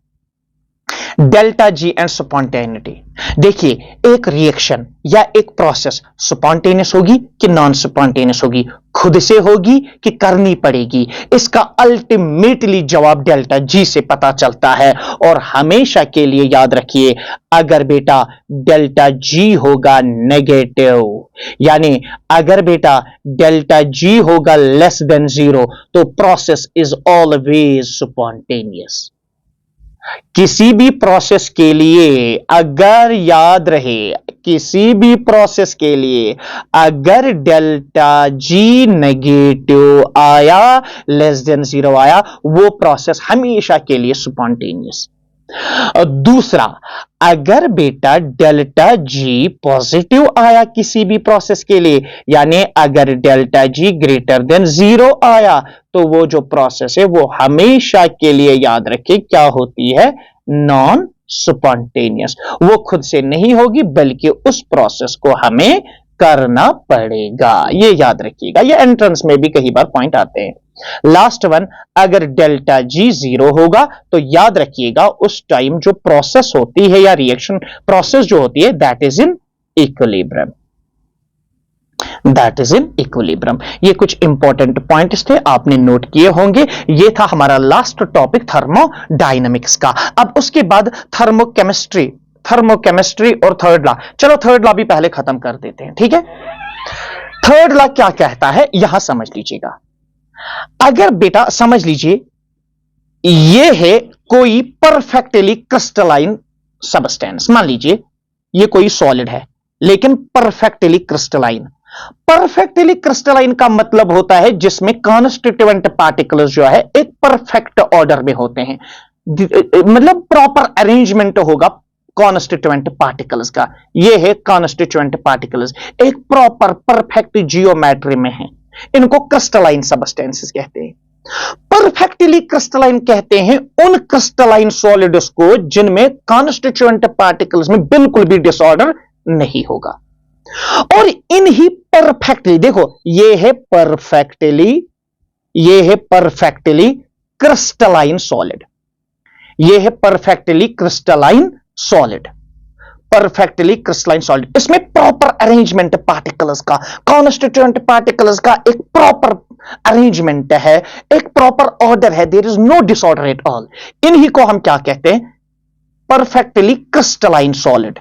Delta G and spontaneity. देखिए, एक रिएक्शन या एक प्रोसेस स्पॉन्टेनियस होगी कि नॉन स्पॉन्टेनियस होगी, खुद से होगी कि करनी पड़ेगी, इसका अल्टीमेटली जवाब डेल्टा जी से पता चलता है। और हमेशा के लिए याद रखिए, अगर बेटा डेल्टा जी होगा नेगेटिव, यानी अगर बेटा डेल्टा जी होगा लेस देन जीरो, तो प्रोसेस इज ऑलवेज स्पॉन्टेनियस। किसी भी प्रोसेस के लिए अगर याद रहे, किसी भी प्रोसेस के लिए अगर डेल्टा जी नेगेटिव आया, लेस देन जीरो आया, वो प्रोसेस हमेशा के लिए स्पॉन्टेनियस। और दूसरा, अगर बेटा डेल्टा जी पॉजिटिव आया किसी भी प्रोसेस के लिए, यानी अगर डेल्टा जी ग्रेटर देन जीरो आया, तो वो जो प्रोसेस है वो हमेशा के लिए याद रखिए क्या होती है? Non spontaneous. वो खुद से नहीं होगी, बल्कि उस प्रोसेस को हमें करना पड़ेगा। ये याद रखिएगा, ये एंट्रेंस में भी कई बार पॉइंट आते हैं। लास्ट वन, अगर डेल्टा जी जीरो होगा तो याद रखिएगा उस टाइम जो प्रोसेस होती है या रिएक्शन प्रोसेस जो होती है that is in equilibrium, that is in equilibrium. ये कुछ इंपॉर्टेंट पॉइंट्स थे, आपने नोट किए होंगे। ये था हमारा लास्ट टॉपिक थर्मोडायनेमिक्स का। अब उसके बाद थर्मोकेमिस्ट्री, थर्मोकेमिस्ट्री और थर्ड लॉ। चलो थर्ड लॉ भी पहले खत्म कर देते हैं, ठीक है? थर्ड लॉ क्या कहता है यहां समझ लीजिएगा। अगर बेटा समझ लीजिए, ये है कोई परफेक्टली क्रिस्टलाइन सबस्टेंस, मान लीजिए ये कोई सॉलिड है लेकिन परफेक्टली क्रिस्टलाइन। परफेक्टली क्रिस्टलाइन का मतलब होता है जिसमें कॉन्स्टिट्यूएंट पार्टिकल्स जो है एक परफेक्ट ऑर्डर में होते हैं, मतलब प्रॉपर अरेंजमेंट होगा कॉन्स्टिट्यूएंट पार्टिकल्स का। ये है कॉन्स्टिट्यूएंट पार्टिकल्स, एक प्रॉपर परफेक्ट जियोमेट्री में है। इनको क्रिस्टलाइन सबस्टेंसेस कहते हैं। परफेक्टली क्रिस्टलाइन कहते हैं उन क्रिस्टलाइन सॉलिड्स को जिनमें कॉन्स्टिट्यूएंट पार्टिकल्स में बिल्कुल भी डिसऑर्डर नहीं होगा। और इन्हीं परफेक्टली, देखो ये है परफेक्टली क्रिस्टलाइन सॉलिड, ये है perfectly crystalline solid, perfectly crystalline solid. इसमें प्रॉपर अरेंजमेंट पार्टिकल्स का, कॉन्स्टिट्यूएंट पार्टिकल्स का एक प्रॉपर अरेंजमेंट है, एक प्रॉपर ऑर्डर है, there is no disorder at all. इन्हीं को हम क्या कहते हैं? Perfectly crystalline solid.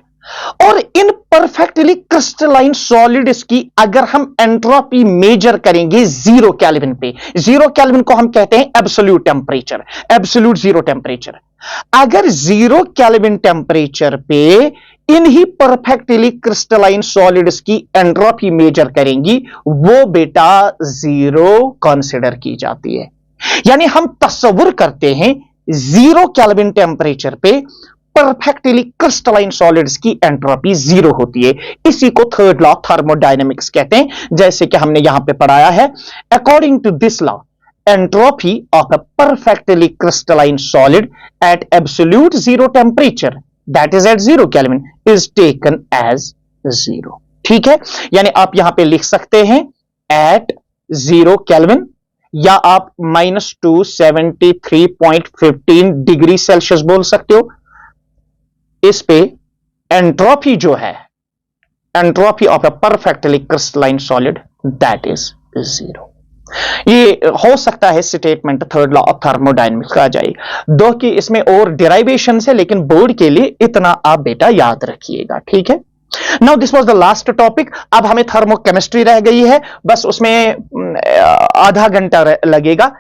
और इन परफेक्टली क्रिस्टलाइन सॉलिड्स की अगर हम एंट्रोपी मेजर करेंगे जीरो केल्विन पे, जीरो केल्विन को हम कहते हैं absolute temperature, absolute zero temperature. अगर जीरो केल्विन टेम्परेचर पे इन्हीं परफेक्टली क्रिस्टलाइन सॉलिड्स की एंट्रोपी मेजर करेंगी, वो बेटा जीरो कंसिडर की जाती है। यानी हम तस्वुर करते हैं जीरो केल्विन टेम्परेचर पे परफेक्टली क्रिस्टलाइन सॉलिड्स की एंट्रोपी जीरो होती है। इसी को थर्ड लॉ थर्मोडायनेमिक्स कहते हैं, जैसे कि हमने यहां पे पढ़ाया है। According to this law, entropy of a perfectly crystalline solid at absolute zero temperature, that is at 0 Kelvin, is taken as 0। ठीक है, यानी आप यहां पे लिख सकते हैं at 0 Kelvin, या आप -273.15 डिग्री सेल्सियस बोल सकते हो। इस पे एंट्रोपी जो है, entropy of a perfectly crystalline solid, that is 0। ये हो सकता है statement third law of thermodynamics आ जाए, दो कि इसमें और डिराइवेशन है, लेकिन बोर्ड के लिए इतना आप बेटा याद रखिएगा, ठीक है। Now this was the last topic. अब हमें थर्मोकेमिस्ट्री रह गई है, बस उसमें आधा घंटा लगेगा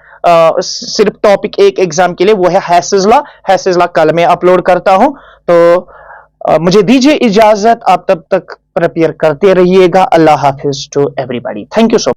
सिर्फ टॉपिक एक एग्जाम के लिए, वो है हैसेस लॉ। हैसेस लॉ कल मैं अपलोड करता हूं, तो मुझे दीजिए इजाजत, आप तब तक प्रिपेयर करते रहिएगा। अल्लाह हाफिज to everybody, thank you so much.